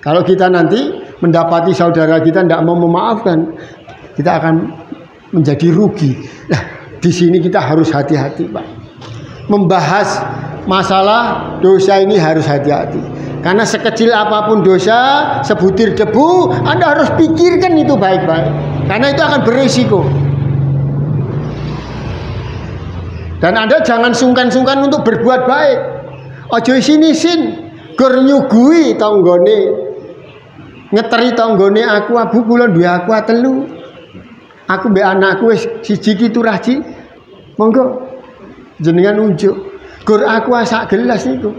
Kalau kita nanti mendapati saudara kita tidak mau memaafkan, kita akan menjadi rugi. Nah, di sini kita harus hati-hati, Pak. Membahas masalah dosa ini harus hati-hati. Karena sekecil apapun dosa, sebutir debu, Anda harus pikirkan itu baik-baik. Karena itu akan berisiko. Dan Anda jangan sungkan-sungkan untuk berbuat baik. Ojo sini-sin, gur nyugui tanggone. Ngeteri tanggone aku, abu kula duwe aku telu. Aku mbek anakku wis siji ki turaji. Monggo jenengan unjuk. Gur aku sak gelas niku.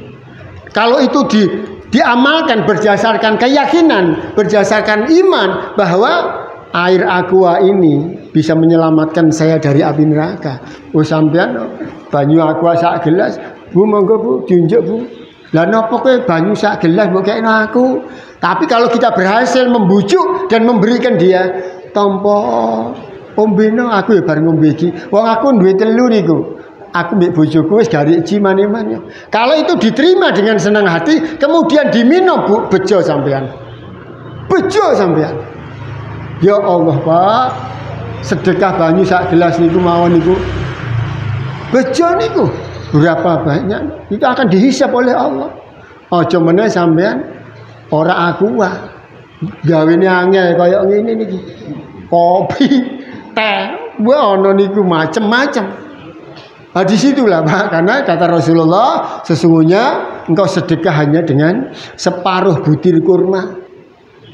Kalau itu diamalkan berdasarkan keyakinan, berdasarkan iman bahwa air aqua ini bisa menyelamatkan saya dari api neraka. Oh sampean banyu aqua sak gelas, Bu monggo Bu diunjuk Bu. Lah napa kowe banyu sak gelas mbok kekno aku? Tapi kalau kita berhasil membujuk dan memberikan dia tampa ombeno aku ya bar ngombe iki. Wong aku duwe telu niku. Aku mbek bojoku wis gari iji mane-mane. Kalau itu diterima dengan senang hati, kemudian diminum Bu, bejo sampean. Bejo sampean. Ya Allah, Pak. Sedekah banyu sak gelas niku mawon niku. Bejo niku berapa banyak? Itu akan dihisab oleh Allah. Aja meneh sampean ora aku wah. Gawene angel kaya ngene niki. Kopi, teh, ana niku macem-macem. Nah, disitulah Pak, karena kata Rasulullah sesungguhnya engkau sedekah hanya dengan separuh butir kurma,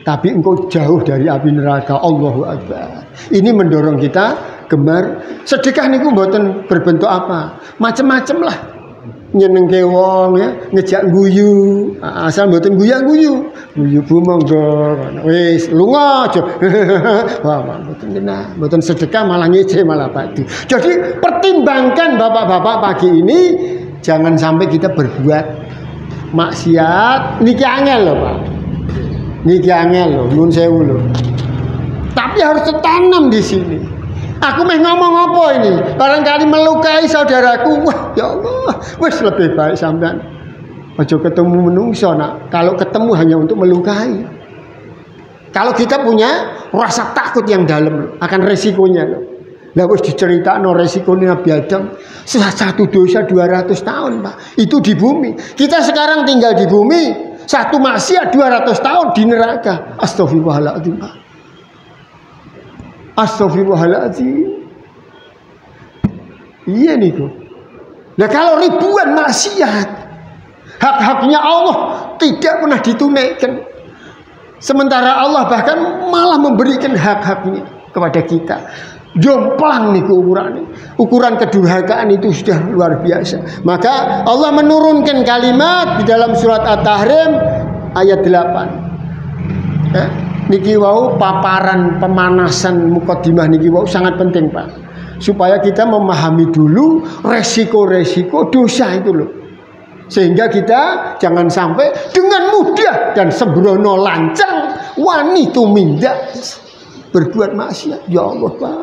tapi engkau jauh dari api neraka. Allahu Akbar. Ini mendorong kita gemar sedekah niku mboten berbentuk apa, macam-macam lah. Nyenengke wong ya, ngejak guyu, asal mboten guyu-guyu. Guyu Bu monggo. Wis lunga aja. Wah, mboten kena, mboten sedekah malah ngece malah padu. Jadi pertimbangkan Bapak-bapak pagi ini jangan sampai kita berbuat maksiat. Niki angel loh, Pak. Niki angel loh, nun sewu loh. Tapi harus tertanam di sini. Aku meh ngomong apa ini? Barangkali melukai saudaraku. Wah, ya Allah, wis lebih baik sampean aja ketemu menungso nak. Kalau ketemu hanya untuk melukai. Kalau kita punya rasa takut yang dalam akan resikonya loh. Lah wis diceritakno resikonya Nabi Adam. Satu dosa 200 tahun, Pak. Itu di bumi. Kita sekarang tinggal di bumi, satu maksiat 200 tahun di neraka. Astagfirullahaladzim, Pak. Astagfirullahaladzim. Iya niku. Nah kalau ribuan maksiat, hak-haknya Allah tidak pernah ditunaikan. Sementara Allah bahkan malah memberikan hak-haknya kepada kita. Jomplang niku ukuran kedurhakaan itu sudah luar biasa. Maka Allah menurunkan kalimat di dalam surat At-Tahrim ayat 8. Ya, niki wau paparan pemanasan mukadimah niki wau sangat penting, Pak. Supaya kita memahami dulu resiko-resiko dosa itu loh. Sehingga kita jangan sampai dengan mudah dan sembrono lancang wani tumindak berbuat maksiat. Ya Allah, Pak.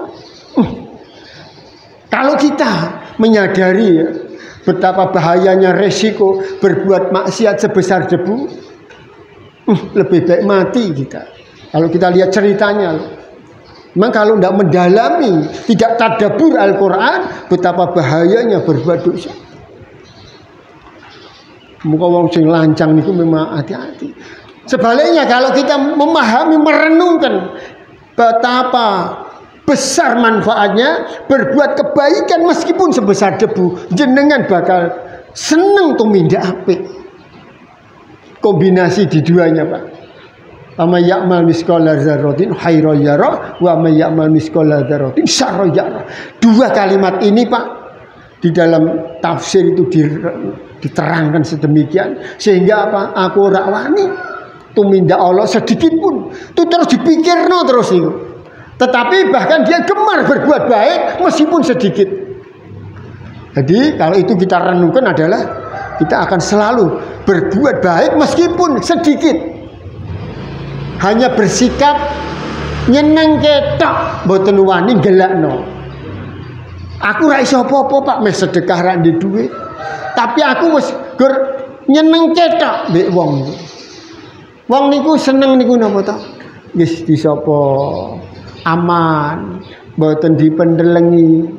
Kalau kita menyadari ya, betapa bahayanya resiko berbuat maksiat sebesar debu, lebih baik mati kita. Kalau kita lihat ceritanya, memang kalau tidak mendalami, tidak tadabbur Al-Quran, betapa bahayanya berbuat dosa. Muka wong sing lancang itu memang hati-hati. Sebaliknya kalau kita memahami, merenungkan betapa besar manfaatnya berbuat kebaikan meskipun sebesar debu, jenengan bakal seneng tumindak apik. Kombinasi di duanya, Pak. Wa may ya'mal misqala dzarratin khairan yarah wa may ya'mal misqala dzarratin syarran yarah. Dua kalimat ini, Pak, di dalam tafsir itu diterangkan sedemikian sehingga apa? Aku ora wani tumindak Allah sedikit pun. Itu terus dipikirno terus itu. Tetapi bahkan dia gemar berbuat baik meskipun sedikit. Jadi kalau itu kita renungkan adalah kita akan selalu berbuat baik meskipun sedikit. Hanya bersikap nyeneng ketok, mboten wani gelakno. Aku ra iso apa-apa, Pak, meh sedekah ra ndek dhuwit. Tapi aku wis gur nyeneng ketok mbek wong. Wong niku seneng niku napa to? Wis disapa aman, mboten dipendelengi,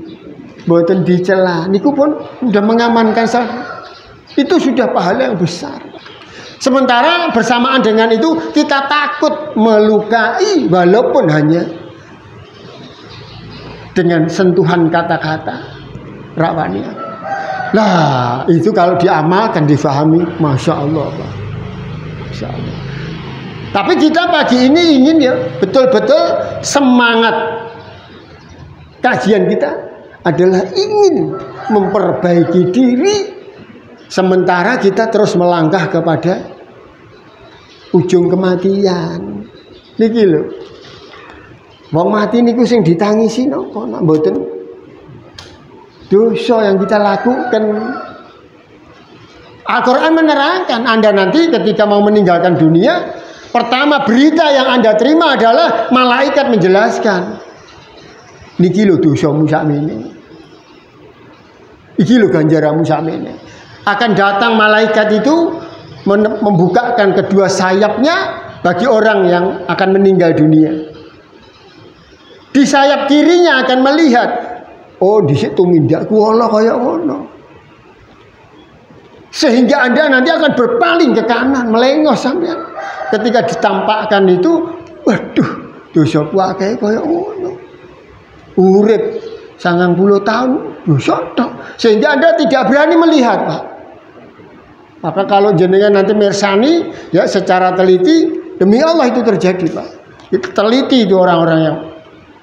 mboten dicela. Niku pun sudah mengamankan saya. Itu sudah pahala yang besar. Sementara bersamaan dengan itu kita takut melukai walaupun hanya dengan sentuhan kata-kata rawani. Nah, itu kalau diamalkan, difahami, Masya Allah, Pak. Masya Allah. Tapi kita pagi ini ingin ya betul-betul semangat kajian kita adalah ingin memperbaiki diri, sementara kita terus melangkah kepada ujung kematian. Niki lho. Wong mati niku sing ditangisi napa nak mboten dosa yang kita lakukan. Al-Quran menerangkan Anda nanti ketika mau meninggalkan dunia, pertama berita yang Anda terima adalah malaikat menjelaskan, niki lho dosamu sakmene, iki lho ganjaramu sakmene. Akan datang malaikat itu membukakan kedua sayapnya bagi orang yang akan meninggal dunia. Di sayap kirinya akan melihat, oh di situ mindakku Allah kaya ngono. Sehingga Anda nanti akan berpaling ke kanan, melengos sampean. Ketika ditampakkan itu, waduh, dosaku akeh kaya ngono. Urip 90 tahun dosa tok. Sehingga Anda tidak berani melihat, Pak. Maka kalau jenengan nanti mersani ya secara teliti, demi Allah itu terjadi, Pak. Itu teliti itu orang-orang yang,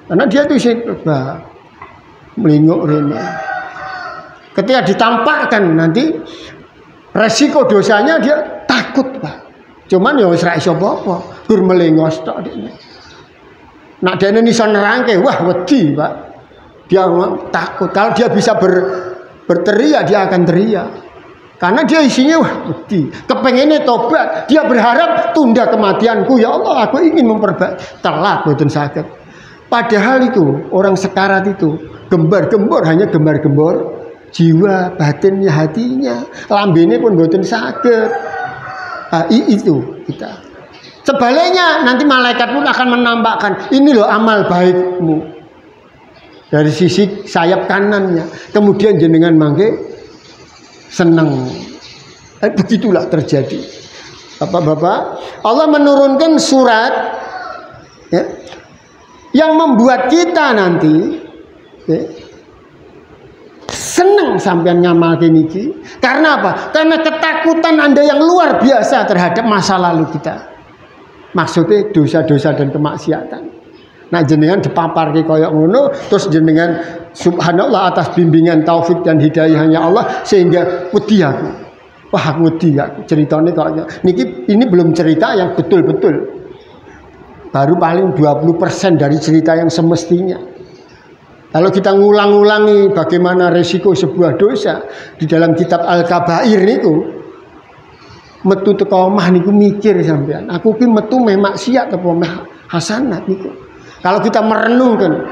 karena dia itu melinguk rene. Ketika ditampakkan nanti resiko dosanya dia takut, Pak. Cuman ya wis ra iso apa-apa, gur melengos tok dene. Nak dene iso nerangke, wah wedi, Pak. Dia takut. Kalau dia bisa berteriak, dia akan teriak. Karena dia isinya wah wedi, kepengennya tobat. Dia berharap tunda kematianku, ya Allah, aku ingin memperbaiki. Telat mboten saged. Padahal itu orang sekarat itu gembar-gembor, hanya gembar-gembor jiwa, batinnya, hatinya, lambene pun mboten saged. Itu kita. Sebaliknya nanti malaikat pun akan menambahkan, ini loh amal baikmu dari sisi sayap kanannya. Kemudian jenengan mangke senang. Begitulah terjadi. Bapak-bapak, Allah menurunkan surat ya, yang membuat kita nanti ya, senang sampean ngamalke niki. Karena apa? Karena ketakutan Anda yang luar biasa terhadap masa lalu kita. Maksudnya dosa-dosa dan kemaksiatan. Nak jenengan dipaparke kaya ngono, terus jenengan subhanallah atas bimbingan taufik dan hidayahnya Allah sehingga wedi aku. Wah, aku wedi aku. Ceritane kok niki ini belum cerita yang betul-betul. Baru paling 20% dari cerita yang semestinya. Kalau kita ngulang-ulangi bagaimana resiko sebuah dosa di dalam kitab Al-Kabair niku, metu teko omah niku mikir sampean. Aku ki metu meh maksiat apa meh hasanat niku. Kalau kita merenungkan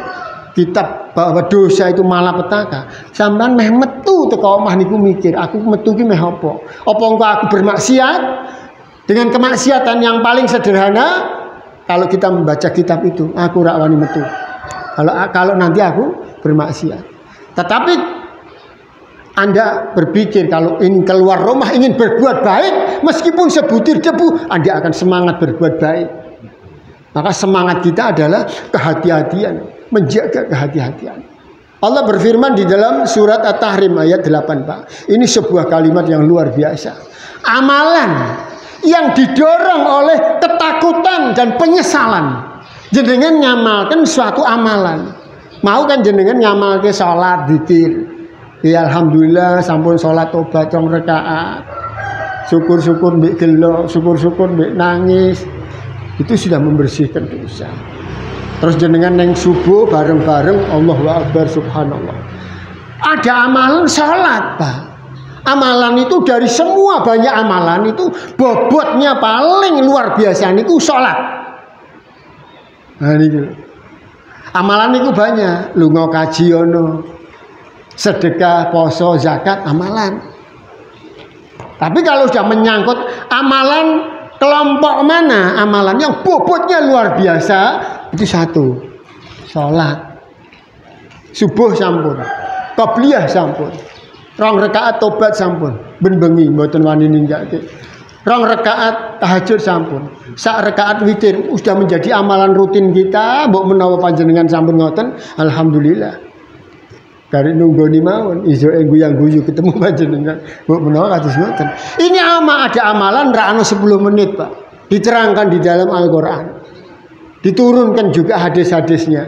kitab bahwa dosa itu malapetaka, sampean meh metu teko omah niku mikir, aku metu ki meh apa? Apa engko aku bermaksiat? Dengan kemaksiatan yang paling sederhana, kalau kita membaca kitab itu, aku rak wani metu. Kalau nanti aku bermaksiat. Tetapi Anda berpikir kalau ingin keluar rumah ingin berbuat baik, meskipun sebutir debu, Anda akan semangat berbuat baik. Maka semangat kita adalah kehati-hatian, menjaga kehati-hatian. Allah berfirman di dalam surat At-Tahrim ayat 8, Pak. Ini sebuah kalimat yang luar biasa. Amalan yang didorong oleh ketakutan dan penyesalan. Jenengan ngamalkan suatu amalan. Mau kan jenengan ngamalke salat zikir. Ya alhamdulillah sampun salat tobat 2 rakaat. Syukur-syukur mbek gelo, syukur-syukur mbek nangis. Itu sudah membersihkan dosa. Terus jenengan neng subuh bareng-bareng Allahu Akbar subhanallah. Ada amalan salat, Pak. Amalan itu dari semua banyak amalan itu bobotnya paling luar biasa niku salat. Nah niku. Amalan niku banyak, lunga kaji ono, sedekah, poso, zakat, amalan. Tapi kalau sudah menyangkut amalan kelompok mana, amalan yang bobotnya luar biasa, itu satu, sholat. Subuh sampun, qabliyah sampun, 2 rakaat tobat sampun, ben bengi mboten wani ninggake. 2 rakaat tahajud sampun, 1 rakaat witir sudah menjadi amalan rutin kita. Mbok menawa panjenengan sampun ngoten, alhamdulillah. Dari nunggoni mawon, iso guyang-guyu ketemu panjenengan. Mbok menawa kados ngoten. Ini ada amalan ra ana 10 menit, Pak. Diterangkan di dalam Al-Qur'an. Diturunkan juga hadis-hadisnya.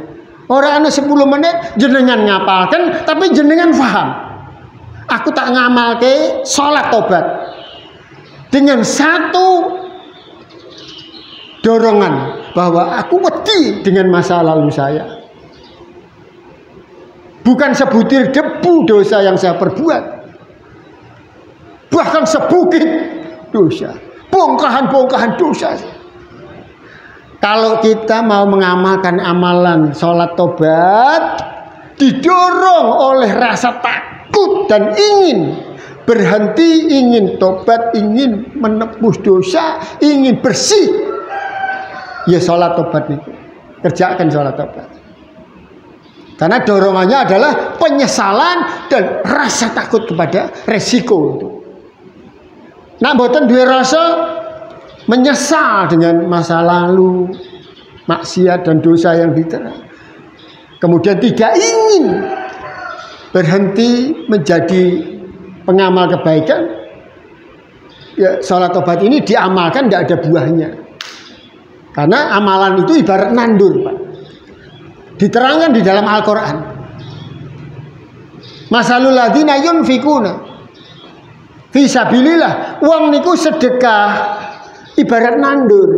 Ora ana 10 menit jenengan ngapalkan tapi jenengan paham. Aku tak ngamalke salat tobat. Dengan satu dorongan bahwa aku wedi dengan masa lalu saya. Bukan sebutir debu dosa yang saya perbuat, bahkan sebukit dosa, bongkahan-bongkahan dosa. Kalau kita mau mengamalkan amalan sholat tobat, didorong oleh rasa takut dan ingin berhenti, ingin tobat, ingin menebus dosa, ingin bersih, ya sholat tobat itu, kerjakan sholat tobat. Karena dorongannya adalah penyesalan dan rasa takut kepada resiko itu. Nak mboten duwe rasa menyesal dengan masa lalu, maksiat dan dosa yang diterang. Kemudian tidak ingin berhenti menjadi pengamal kebaikan. Ya, sholat tobat ini diamalkan tidak ada buahnya. Karena amalan itu ibarat nandur, Pak. Diterangkan di dalam Al-Quran. Masalul ladzina yunfikuna fi sabilillah. Wong niku sedekah ibarat nandur.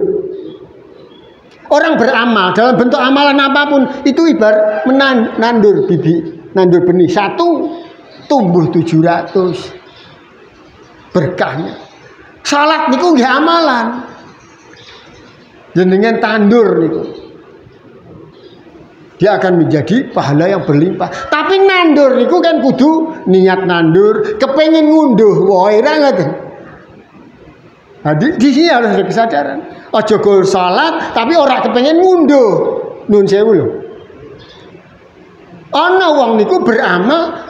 Orang beramal dalam bentuk amalan apapun itu ibarat menandur bibit, nandur benih. 1 tumbuh 700. Berkahnya. Salat niku nggih amalan. Jenengan tandur niku. Dia akan menjadi pahala yang berlimpah. Tapi nandur niku kan kudu niat nandur, kepengen ngunduh, wae ra ngoten. Nah, di sini harus ada kesadaran. Aja gol salat tapi ora kepengen ngunduh. Nun sewu lho. Ana wong niku beramal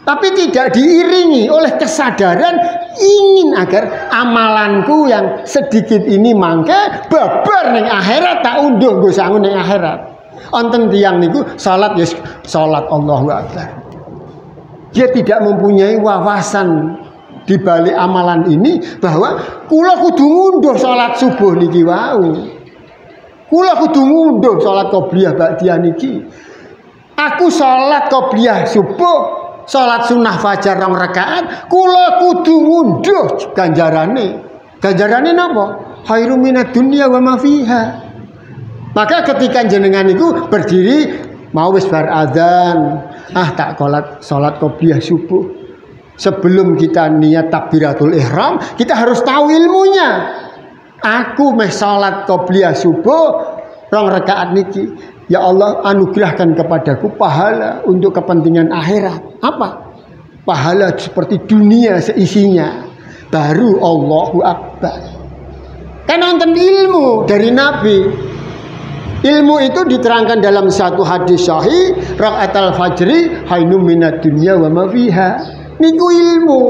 tapi tidak diiringi oleh kesadaran ingin agar amalanku yang sedikit ini mangke babar ning akhirat tak unduh nggo sangu ning akhirat. Onten tiang niku salat ya salat Allahu Akbar. Dia tidak mempunyai wawasan di balik amalan ini bahwa kula kudu ngunduh salat subuh niki wau. Kula kudu ngunduh salat qobliyah ba'diyah niki. Aku salat qobliyah subuh, salat sunah fajar 2 rakaat, kula kudu ngunduh ganjarane. Ganjarane napa? Khairum minad dunya wa ma fiha. Maka ketika jenengan itu berdiri mau wis bar adzan, tak salat qobliyah subuh. Sebelum kita niat takbiratul ihram, kita harus tahu ilmunya. Aku meh salat qobliyah subuh 2 rakaat niki. Ya Allah, anugerahkan kepadaku pahala untuk kepentingan akhirat. Apa? Pahala seperti dunia seisinya. Baru Allahu Akbar. Kan nonton ilmu dari Nabi. Ilmu itu diterangkan dalam satu hadis sahih, rakaatul fajri hainum minad dunya wa ma fiha. Niku ilmu.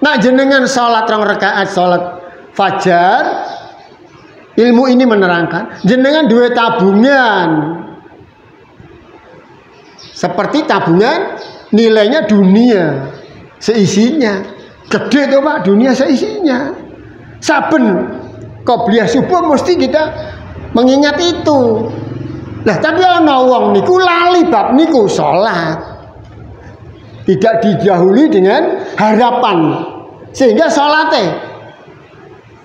Nak jenengan salat 2 rakaat salat fajar, ilmu ini menerangkan jenengan duwe tabungan. Seperti tabungan nilainya dunia seisinya. Gede tuh Pak, dunia seisinya. Saben qobliyah subuh mesti kita mengingat itu. Lah tapi ana wong niku lali bab niku salat. Tidak didahului dengan harapan. Sehingga salate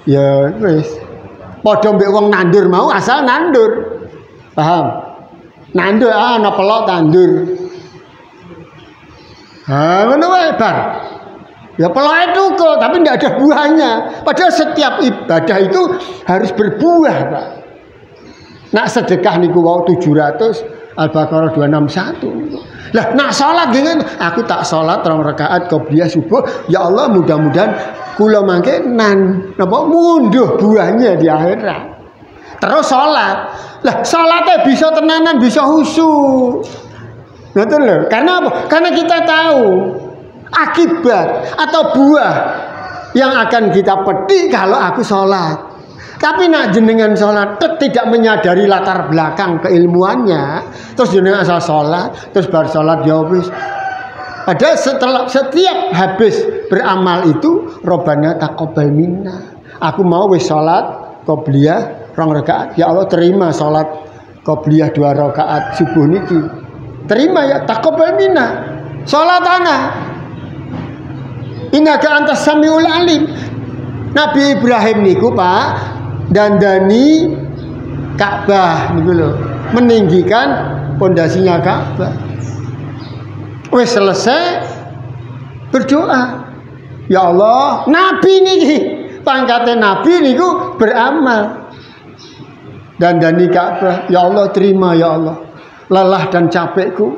ya wis padha mbek wong nandur mau asal nandur. Paham? Nandur ana pelok tandur. Ngono wae bar. Ya pelok itu kok, tapi tidak ada buahnya. Padahal setiap ibadah itu harus berbuah, Pak. Nak sedekah niku wau 700 Al-Baqarah 261. Lah nak salat dengan aku tak salat 2 rakaat qobliyah subuh, ya Allah mudah-mudahan kula mangke napa munduh buahnya di akhirat. Terus salat. Lah salatnya bisa tenanan, bisa khusyuk. Betul loh. Karena apa? Karena kita tahu akibat atau buah yang akan kita petik kalau aku sholat. Tapi nak jenengan sholat tidak menyadari latar belakang keilmuannya, terus jenengan asal sholat, terus baru sholat ya wis. Padahal setelah setiap habis beramal itu Robbana taqabbal minna. Aku mau wis sholat qobliyah 2 rakaat. Ya Allah terima sholat qobliyah 2 rakaat subuh niki. Terima ya taqabbal minna. Sholat anak. Innaka antas samiul alim. Nabi Ibrahim niku Pak dandani Ka'bah niku lho, meninggikan pondasinya Ka'bah. Wis selesai berdoa. Ya Allah, nabi niki pangkatnya nabi niku beramal. Dandani Ka'bah. Ya Allah terima ya Allah. Lelah dan capekku,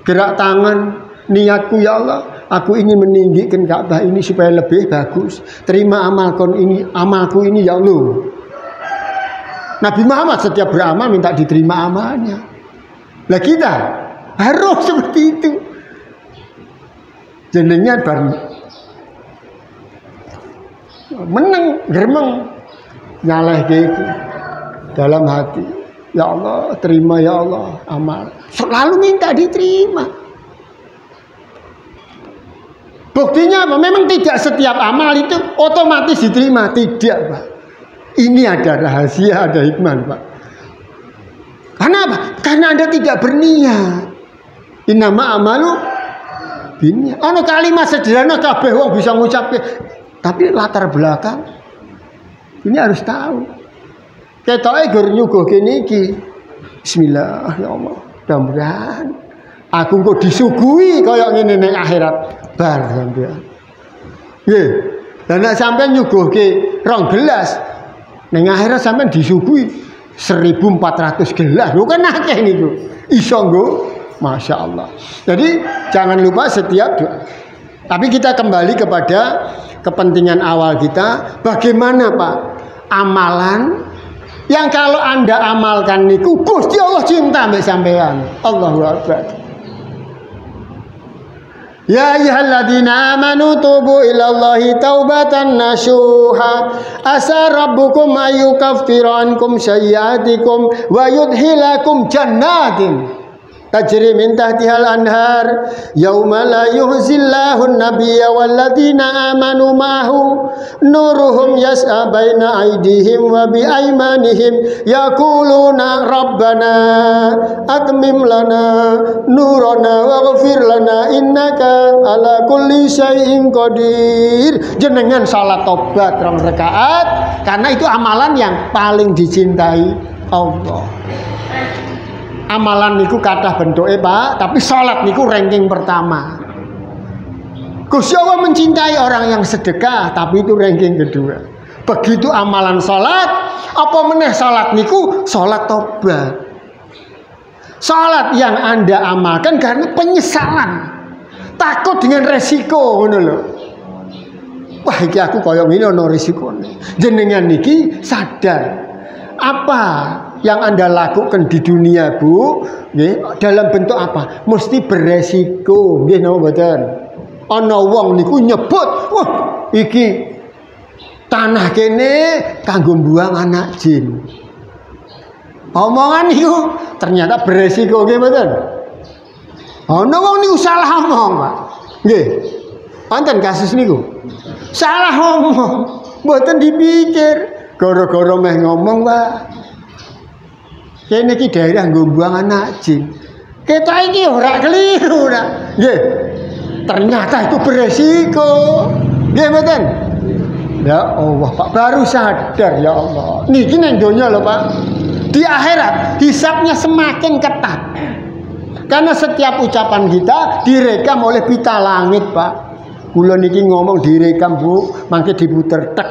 gerak tangan, niatku ya Allah. Aku ingin meninggikan Ka'bah ini supaya lebih bagus. Terima amalku ini ya Allah. Nabi Muhammad setiap beramal minta diterima amalnya. Lah kita harus seperti itu. Jenengnya baru menang, geremeng, nyaleh gitu dalam hati. Ya Allah, terima ya Allah amal. Selalu minta diterima. Buktinya apa? Memang tidak setiap amal itu otomatis diterima. Tidak, Pak. Ini ada rahasia, ada hikmah, Pak. Karena apa? Karena Anda tidak berniat. Innama amalu binniat. Ana kalimat sederhana kabeh wong bisa ngucapke. Tapi latar belakang ini harus tahu. Ketoke gur nyuguhke niki. Bismillah ya Allah. Mudah-mudahan aku kok disuguhi kaya ngene ning akhirat. Bar sampean. Nggih. Lah nek sampean nyuguhke 2 gelas ning akhirat sampean disuguhi 1400 gelas. Lho kan akeh niku. Iso nggo, masyaallah. Jadi jangan lupa setiap doa. Tapi kita kembali kepada kepentingan awal kita, bagaimana Pak amalan yang kalau Anda amalkan niku Gusti Allah cinta mbek sampean. Allahu Akbar. Ya ayyuhalladzina amanu tubu ilallahi taubatan nasuha asa rabbukum ayyukaffira ankum sayyi'atikum wa yudhilakum jannatin tajri min tahtihal anhar yauma la yuhzillahu an-nabiyya walladzina amanu ma'ahu nuruhum yas'a baina aydihim wa bi aymanihim yaquluna rabbana atmim lana nurana waghfir lana innaka ala kulli syai'in qadir. Jenengan salat tobat rong rakaat karena itu amalan yang paling dicintai Allah. Amalan niku kathah bentuke Pak, tapi salat niku ranking pertama. Gusti Allah mencintai orang yang sedekah, tapi itu ranking kedua. Begitu amalan salat, apa meneh salat niku salat tobat. Salat yang Anda amalkan karena penyesalan, takut dengan resiko ngono lho. Wah iki aku koyo ngene ana resikone. Jenengan niki sadar apa yang Anda lakukan di dunia, Bu, nggih, dalam bentuk apa? Mesti beresiko, nggih napa mboten? Ana wong niku nyebut, wah, iki tanah kene kanggo buang anak jin. Omongan niku ternyata beresiko, nggih mboten? Ana wong niku salah omong, Pak. Nggih. Wonten kasus niku. Salah omong, mboten dipikir, gara-gara meh ngomong, Pak. Kene iki daerah nggo buang anak jin. Kita iki ora keliru ora. Nggih. Ternyata itu beresiko. Nggih mboten? Ya Allah, Pak baru sadar ya Allah. Niki nang donya lho, Pak. Di akhirat hisabnya semakin ketat. Karena setiap ucapan kita direkam oleh pita langit, Pak. Kula niki ngomong direkam, Bu, mangke diputer tek.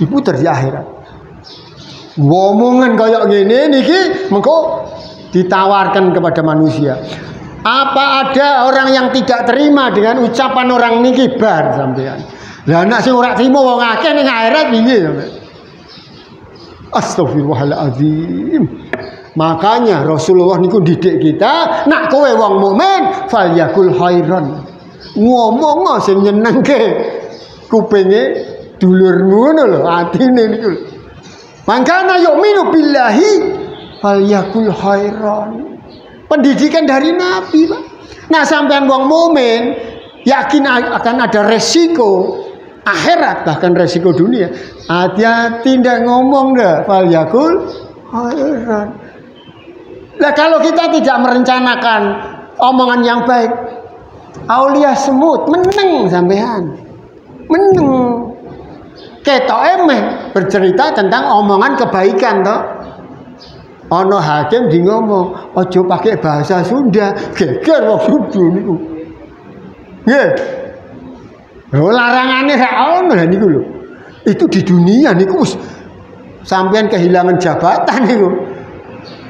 Diputer di akhirat. Ngomongan kayak gini niki mengko ditawarkan kepada manusia. Apa ada orang yang tidak terima dengan ucapan orang niki bar sampean? Lah nek sing ora trima wong akeh ning akhirat piye sampean? Astagfirullahaladzim. Makanya Rasulullah niku didik kita, nak kowe wong mukmin falyakul khairan. Ngomong sing nyenengke kupinge dulurmu ngono lho, atine niku. Mangkana yu'minu billahi falyakul khairan. Pendidikan dari Nabi, Pak. Nah, sampean wong mukmin yakin akan ada resiko akhirat, bahkan resiko dunia. Hati-hati ndak ngomong dah falyakul khairan. Lah kalau kita tidak merencanakan omongan yang baik, aulia semut meneng sampean. Meneng. Ketok emeh bercerita tentang omongan kebaikan toh. Ono hakim di ngomong, ojo pakai bahasa Sunda, geger wong Sunda niku. Nggih. Lho larangane sak ono niku lho. Itu di dunia niku wis sampean kehilangan jabatan niku.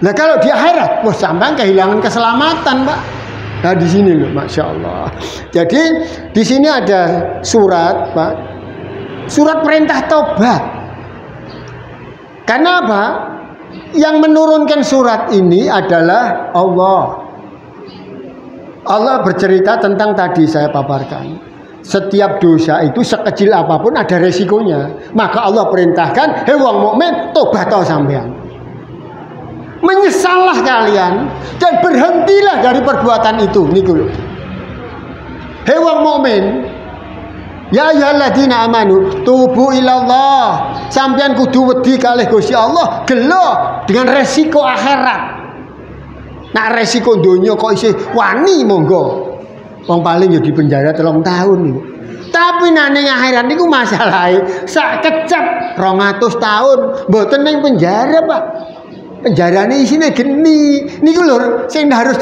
Lah kalau di akhirat, wah sampean kehilangan keselamatan, Pak. Nah di sini loh, Masya Allah. Jadi di sini ada surat, Pak. Surat perintah tobat. Karena apa? Yang menurunkan surat ini adalah Allah. Allah bercerita tentang tadi saya paparkan. Setiap dosa itu sekecil apapun ada resikonya. Maka Allah perintahkan, hei wong mukmin tobat sampean. Menyesallah kalian dan berhentilah dari perbuatan itu. Niku. Hei wong mukmin, ya ayyuhalladzina amanu tubu ilallah. Sampeyan kudu wedi kalih Gusti Allah, gelo dengan resiko akhirat. Nah resiko donya kok isih wani monggo. Wong paling ya di penjara 3 tahun niku. Tapi ning akhirat niku masalahe sak kecap 200 tahun mboten ning penjara, Pak. Penjarane isine geni. Niku lho sing harus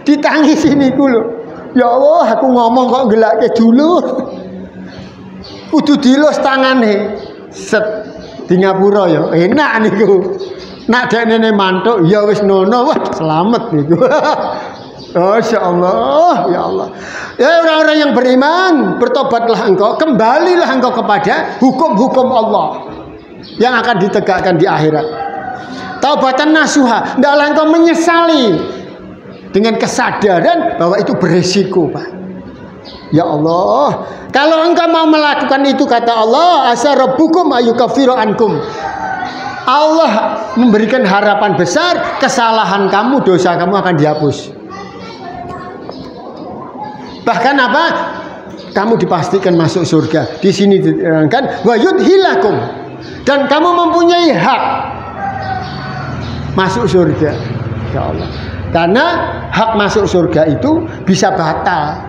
ditangisi niku lho. Ya Allah, aku ngomong kok gelake dulur. Kudu dilus tangane. Set di ngapura ya. Enak niku. Nak dekne mantuk ya wis nono, wah selamat niku. Masya Allah, ya Allah. Ya orang-orang yang beriman, bertobatlah engkau, kembalilah engkau kepada hukum-hukum Allah yang akan ditegakkan di akhirat. Taubatan nasuha, hendaklah engkau menyesali dengan kesadaran bahwa itu beresiko, Pak. Ya Allah, kalau engkau mau melakukan itu kata Allah, asa rabbukum ayyukaffiru ankum. Allah memberikan harapan besar, kesalahan kamu, dosa kamu akan dihapus. Bahkan apa? Kamu dipastikan masuk surga. Di sini diterangkan wa yudhilakum, dan kamu mempunyai hak masuk surga. Ya Allah. Karena hak masuk surga itu bisa batal.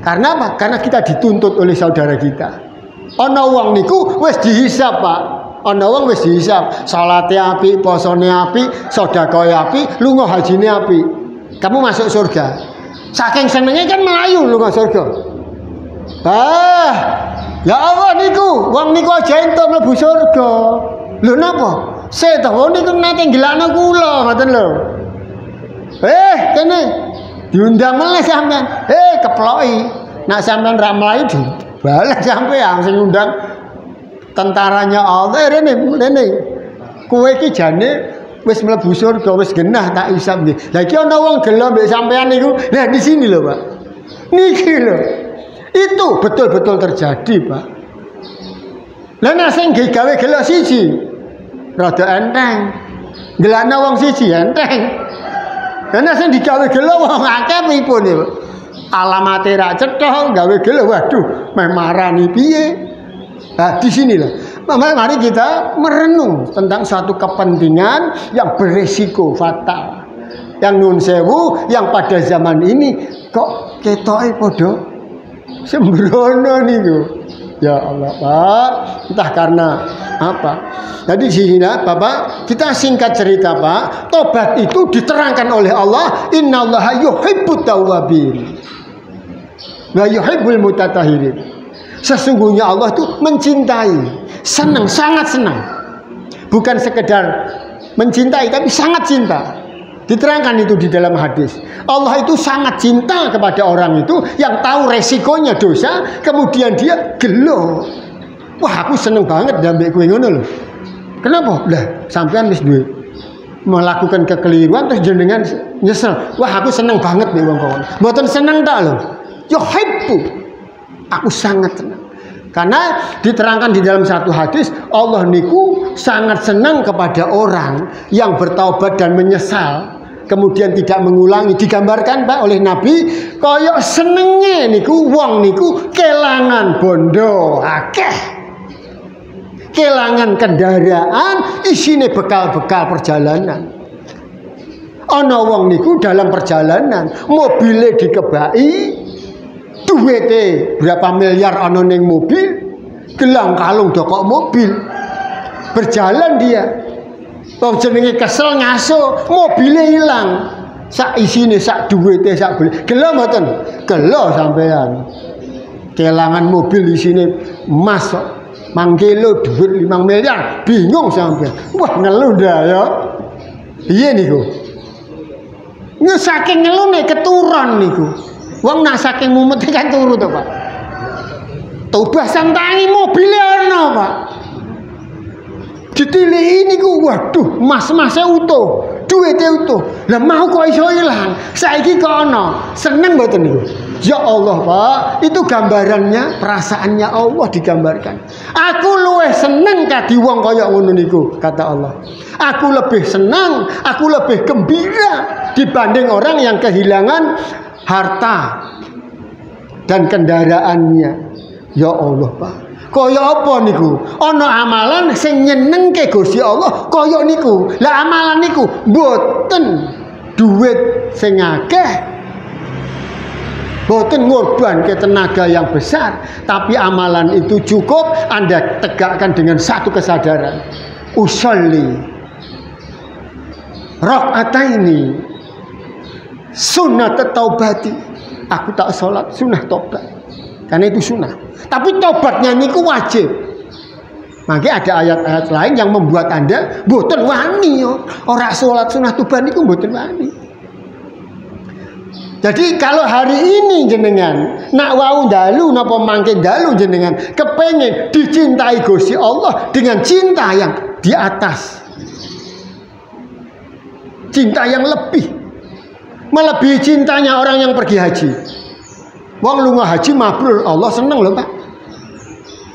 Karena apa? Karena kita dituntut oleh saudara kita. Ana wong niku wis dihisab, Pak. Ana wong wis dihisab, salate apik, posone apik, sedekahe apik, lunga hajine apik. Kamu masuk surga. Saking senenge kan melayu lunga surga. Ya Allah niku, wong niku aja entuk mlebu surga. Lho napa? Saya tahu niku nate ngelakno kula, ngoten lho. Kene diundang meneh sampean. Keploki. Nak sampean ra mlayu balik sampean sing ngundang tentaranya Allah. Rene. Kowe iki jane wis mlebu surga, wis genah tak isap nggih. Lah iki ana wong gelo mbek sampean niku. Lah di sini lho, Pak. Niki lho. Itu betul-betul terjadi, Pak. Lah nek sing gawe gelo siji rada enteng. Gelana wong siji enteng. Lah nek sing digawe gelo wong akeh pripun ya, Pak? Alamate ra cetha gawe gelo, waduh, meh marani piye? Nah, di sinilah. Mari kita merenung tentang suatu kepentingan yang beresiko fatal. Yang nun sewu, yang pada zaman ini kok ketoke padha sembrono niku. Ya Allah, Pak. Entah karena apa. Jadi di sini, Bapak, kita singkat cerita, Pak. Tobat itu diterangkan oleh Allah, innallaha yuhibbut tawwabin wa yuhibbul mutatahhirin. Sesungguhnya Allah itu mencintai, senang, sangat senang. Bukan sekedar mencintai, tapi sangat cinta. Diterangkan itu di dalam hadis. Allah itu sangat cinta kepada orang itu yang tahu resikonya dosa, kemudian dia gelo. Wah, aku seneng banget ndambek kowe ngono lho. Kenapa? Lah, sampean wis duwe melakukan kekeliruan terus jenengan nyesel. Wah, aku seneng banget nek wong kono. Mboten seneng tak lho. Yuhibbu. Aku sangat senang. Karena diterangkan di dalam satu hadis, Allah niku sangat senang kepada orang yang bertaubat dan menyesal, kemudian tidak mengulangi. Digambarkan, Pak, oleh Nabi, kaya senenge niku wong niku kelangan bondo akeh, kelangan kendaraan, isine bekal-bekal perjalanan. Ana wong niku dalam perjalanan mobile dikebaki, duwete berapa miliar ana ning mobil, gelang kalung dokok mobil. Berjalan dia. Wong jenenge kesel ngaso, mobile ilang. Sak isine, sak duwete, sak beli. Gelo mboten? Gelo sampean. Kelangan mobil isine emas kok. Mangkilo duit 5 miliar, bingung sampean. Wah, ngeluh dah ya. Piye niku? Nge saking ngelune keturun niku. Wong nak saking mumete kan turu to, Pak. Tobat santangi mobile ana, Pak. Ditilihi niku, waduh, mas-mase utuh, duwite utuh. Lah mau kok iso ilang? Saiki kok ana. Seneng mboten niku? Ya Allah, Pak, itu gambarannya, perasaannya Allah digambarkan. Aku luwih seneng kadi wong kaya ngono niku, kata Allah. Aku lebih senang, aku lebih gembira dibanding orang yang kehilangan harta dan kendaraannya. Ya Allah, Pak. Kaya apa niku? Ana amalan sing nyenengke Gusti Allah kaya niku. Lah amalan niku mboten duit sing akeh, boten ngorbanke tenaga yang besar, tapi amalan itu cukup Anda tegakkan dengan satu kesadaran. Usolli rakaataini sunnat taubati. Aku tak sholat sunnah tobat, karena itu sunnah. Tapi tobatnya niku wajib. Makanya ada ayat-ayat lain yang membuat Anda mboten wani yo. Ora sholat sunnah tobat niku mboten wani. Jadi kalau hari ini jenengan nak wau dalu napa mangke dalu jenengan kepengin dicintai Gusti Allah dengan cinta yang di atas, cinta yang lebih, melebihi cintanya orang yang pergi haji. Wong lunga haji mabrur, Allah seneng loh, Pak.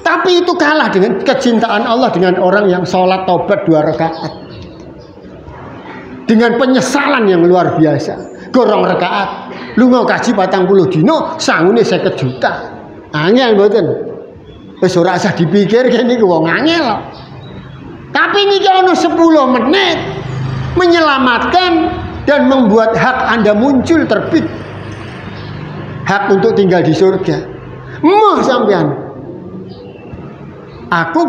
Tapi itu kalah dengan kecintaan Allah dengan orang yang sholat tobat 2 rakaat. Dengan penyesalan yang luar biasa. Gorong rakaat. Lunga kaji 40 dino, sangune 50 juta. Angel mboten. Wis ora usah dipikir kene iki wong angel. Tapi niki ono 10 menit menyelamatkan dan membuat hak Anda muncul terbit. Hak untuk tinggal di surga. Moh sampean. Aku,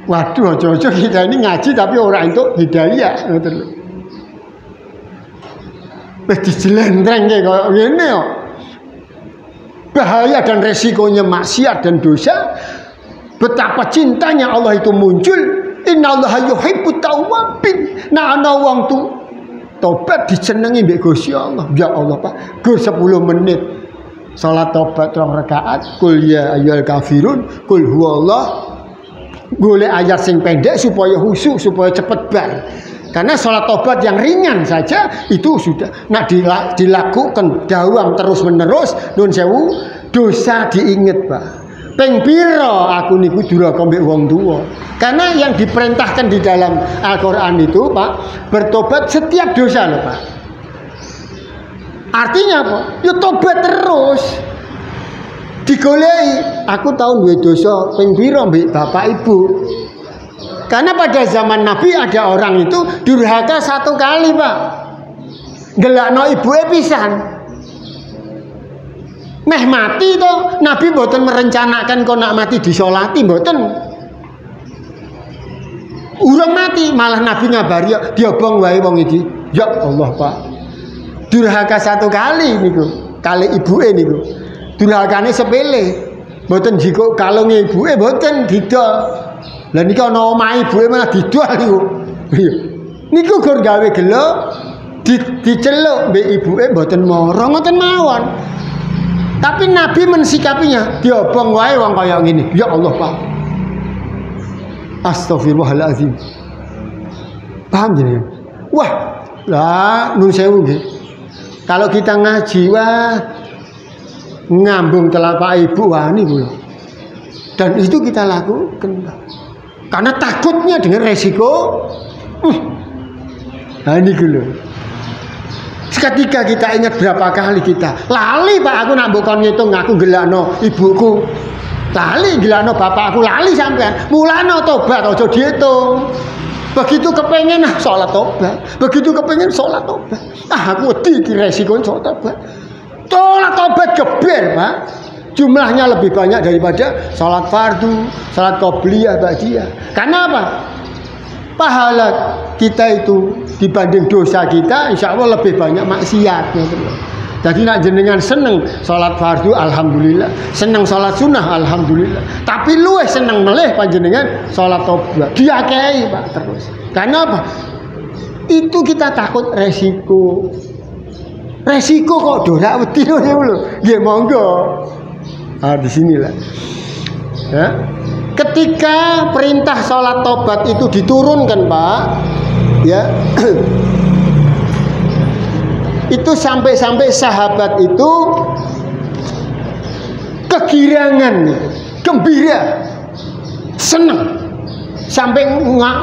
waduh, ojo-ojo kita ini ngaji tapi orang itu hidayah, ngoten lho. Wis dijelendreng kayak ngene kok. Bahaya dan resikonya maksiat dan dosa. Betapa cintanya Allah itu muncul. Innallaha yuhibbut tawwabin. Nah ana wong tu tobat disenengi mbek Gusti Allah. Ya Allah, Pak. Gur 10 menit. Salat tobat 2 rakaat. Qul ya ayyuhal kafirun, qul huwallah. Boleh ayat sing pendek supaya khusyuk, supaya cepat bar. Karena sholat tobat yang ringan saja itu sudah. Nah dilakukan dawam terus menerus. Nun sewu dosa diinget, Pak. Ping piro aku niku duraka mbek wong tuwa. Karena yang diperintahkan di dalam Al-Qur'an itu, Pak, bertobat setiap dosa loh, Pak. Artinya apa? Ya tobat terus. Digolei, aku tahu duwe dosa ping pira mbek bapak ibu. Karena pada zaman Nabi ada orang itu durhaka 1 kali, Pak. Gelakno ibuke pisan. Meh mati to, Nabi mboten merencanakan kok nak mati disolati mboten. Urung mati malah Nabi ngabari diobong wae wong iki. Ya Allah, Pak. Durhaka 1 kali niku, kali ibuke niku. Durhakane sepele. Mboten jiko kalunge ibuke mboten didol. Lah niki ana omahe ibuke malah didol niku. Niku gur gawe gelo diceluk mbek ibuke mboten mara ngoten mawon. Tapi Nabi mensikapinya diobong wae wong kaya ngene. Ya Allah, Pak. Astagfirullahalazim. Paham jenengan? Wah, lah nun sewu nggih. Kalau kita ngaji wah ngambung telapak ibu wani kula. Dan itu kita lakukan. Karena takutnya dengan resiko. Nah ini dulu. Seketika kita ingat berapa kali kita lali, Pak, aku nak mbok ngitung aku gelakno ibuku. Lali gelakno bapakku, lali sampean. Mulane tobat aja diitung. Begitu kepengen sholat tobat, begitu kepengen sholat tobat. Aku wedi iki resiko sholat tobat. Sholat tobat geber, Pak. Jumlahnya lebih banyak daripada sholat fardu, sholat qobliyah, ba'diyah. Karena apa? Pahala kita itu dibanding dosa kita, insya Allah lebih banyak maksiatnya. Jadi nak jenengan seneng sholat fardu, alhamdulillah. Seneng sholat sunnah, alhamdulillah. Tapi luwih seneng melih panjenengan sholat tobat. Diakei, Pak, terus. Karena apa? Itu kita takut resiko. Resiko kok dorak wedi lho. Nggih monggo. Ah di sinilah. Ya. Ketika perintah sholat tobat itu diturunkan, Pak, ya. Itu sampai-sampai sahabat itu kegirangan, gembira, senang, sampai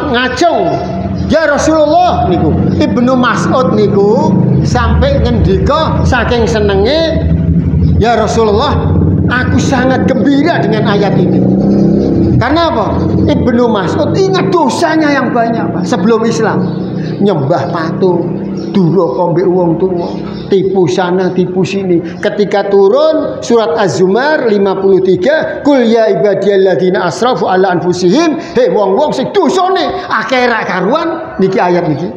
ngacung. Ya Rasulullah niku, Ibnu Mas'ud niku sampai ngendika saking senenge, ya Rasulullah, aku sangat gembira dengan ayat ini. Karena apa? Ibnu Mas'ud ingat dosanya yang banyak, Pak, sebelum Islam. Nyembah patung, duraka mbek wong tuwa, tipu sana tipu sini. Ketika turun surat Az-Zumar 53, kul ya ibadiyalladzina asrafu ala anfusihim, he wong-wong sing dosane akeh ra karuan, niki ayat niki.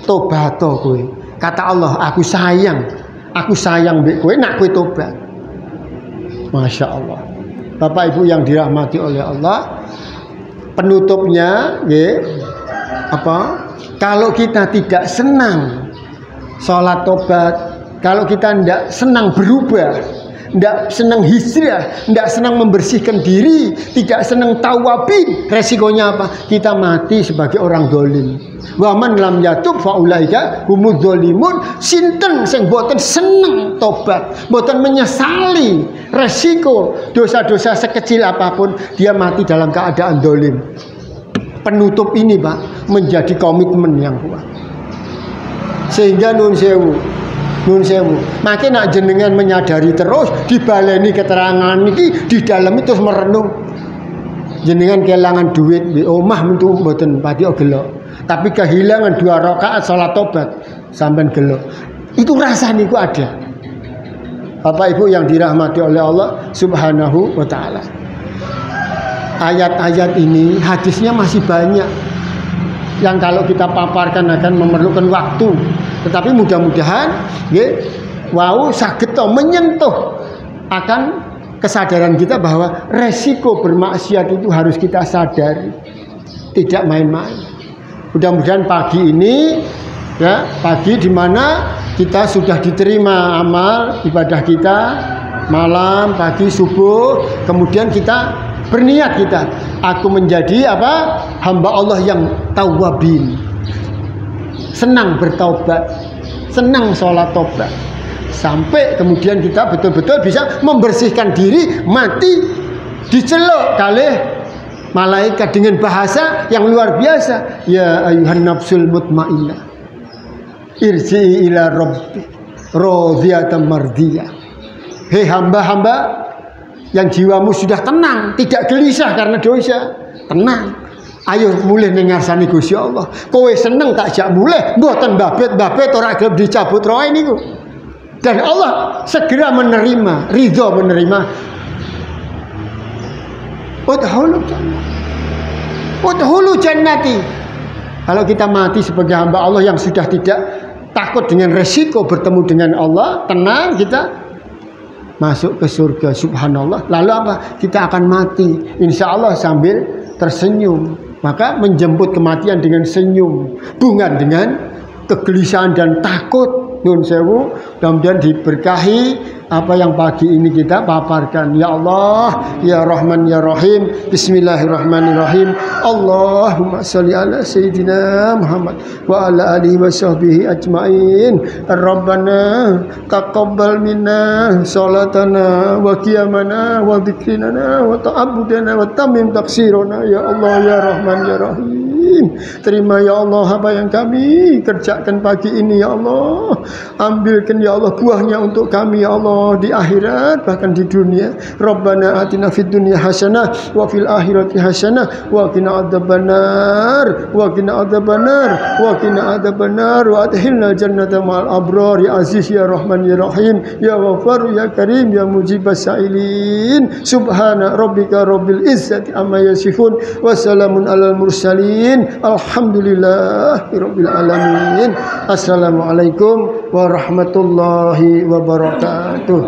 Tobat kowe. Kata Allah, aku sayang mbek kowe nak kowe tobat. Masya Allah. Bapak Ibu yang dirahmati oleh Allah, penutupnya kalau kita tidak senang sholat tobat, kalau kita tidak senang berubah, tidak senang hijrah, tidak senang membersihkan diri, tidak senang tawabin, resikonya apa? Kita mati sebagai orang dolim. Wa man lam yatub faulaika humudz zalimun. Sinten sing boten seneng tobat, boten menyesali resiko dosa-dosa sekecil apapun, dia mati dalam keadaan dolim. Penutup ini Pak menjadi komitmen yang kuat. Sehingga nun sewu, makin nak jenengan menyadari terus, dibaleni keterangan ini di dalam itu terus merenung. Jenengan kehilangan duit di omah mentu mboten pati gelo, tapi kehilangan 2 rakaat salat tobat sampean gelo. Itu rasa niku ada. Bapak Ibu yang dirahmati oleh Allah Subhanahu wa taala. Ayat-ayat ini hadisnya masih banyak yang kalau kita paparkan akan memerlukan waktu, tetapi mudah-mudahan wow saged menyentuh akan kesadaran kita bahwa resiko bermaksiat itu harus kita sadari, tidak main-main. Mudah-mudahan pagi ini ya, pagi di mana kita sudah diterima amal ibadah kita, malam, pagi, subuh, kemudian kita berniat aku menjadi apa? Hamba Allah yang tawabin. Senang bertaubat, senang sholat tobat. Sampai kemudian kita betul-betul bisa membersihkan diri, mati diceluk kalih malaikat dengan bahasa yang luar biasa. Ya ayuhan nafsul mutmainnah, irji'i ila rabbi radhiyatan mardiyah. Hei hamba-hamba yang jiwamu sudah tenang, tidak gelisah karena dosa, tenang. Ayo mulih ning ngarsane Gusti Allah. Kowe seneng tak jak mulih, mboten babet-babet ora gelem dicabut roe niku. Dan Allah segera menerima, ridho menerima. Udhulu jannati. Kalau kita mati sebagai hamba Allah yang sudah tidak takut dengan resiko bertemu dengan Allah, tenang kita masuk ke surga, subhanallah. Lalu apa? Kita akan mati insya Allah sambil tersenyum. Maka menjemput kematian dengan senyum, bukan dengan kegelisahan dan takut. Nun sewu, mudah-mudahan diberkahi apa yang pagi ini kita paparkan. Ya Allah, ya Rahman, ya Rahim. Bismillahirrahmanirrahim. Allahumma salli ala Sayyidina Muhammad wa ala alihi wa sahbihi ajma'in. Rabbana taqabbal minna salatana wa qiyamana wa dzikrinana wa ta'abbudana wa tamim taksirana. Ya Allah, ya Rahman, ya Rahim. Terima ya Allah apa yang kami kerjakan pagi ini ya Allah. Ambilkan ya Allah buahnya untuk kami ya Allah di akhirat bahkan di dunia. Rabbana atina fid dunya hasanah wa fil akhirati hasanah wa qina adzabannar wa qina adzabannar wa qina adzabannar wa adkhilna jannata ma'al abrar. Ya aziz ya rahman ya rahim ya ghafar ya karim ya mujibas sa'ilin. Subhana rabbika rabbil izzati amma yasifun wa salamun alal mursalin. Alhamdulillahirabbil alamin. Assalamualaikum warahmatullahi wabarakatuh.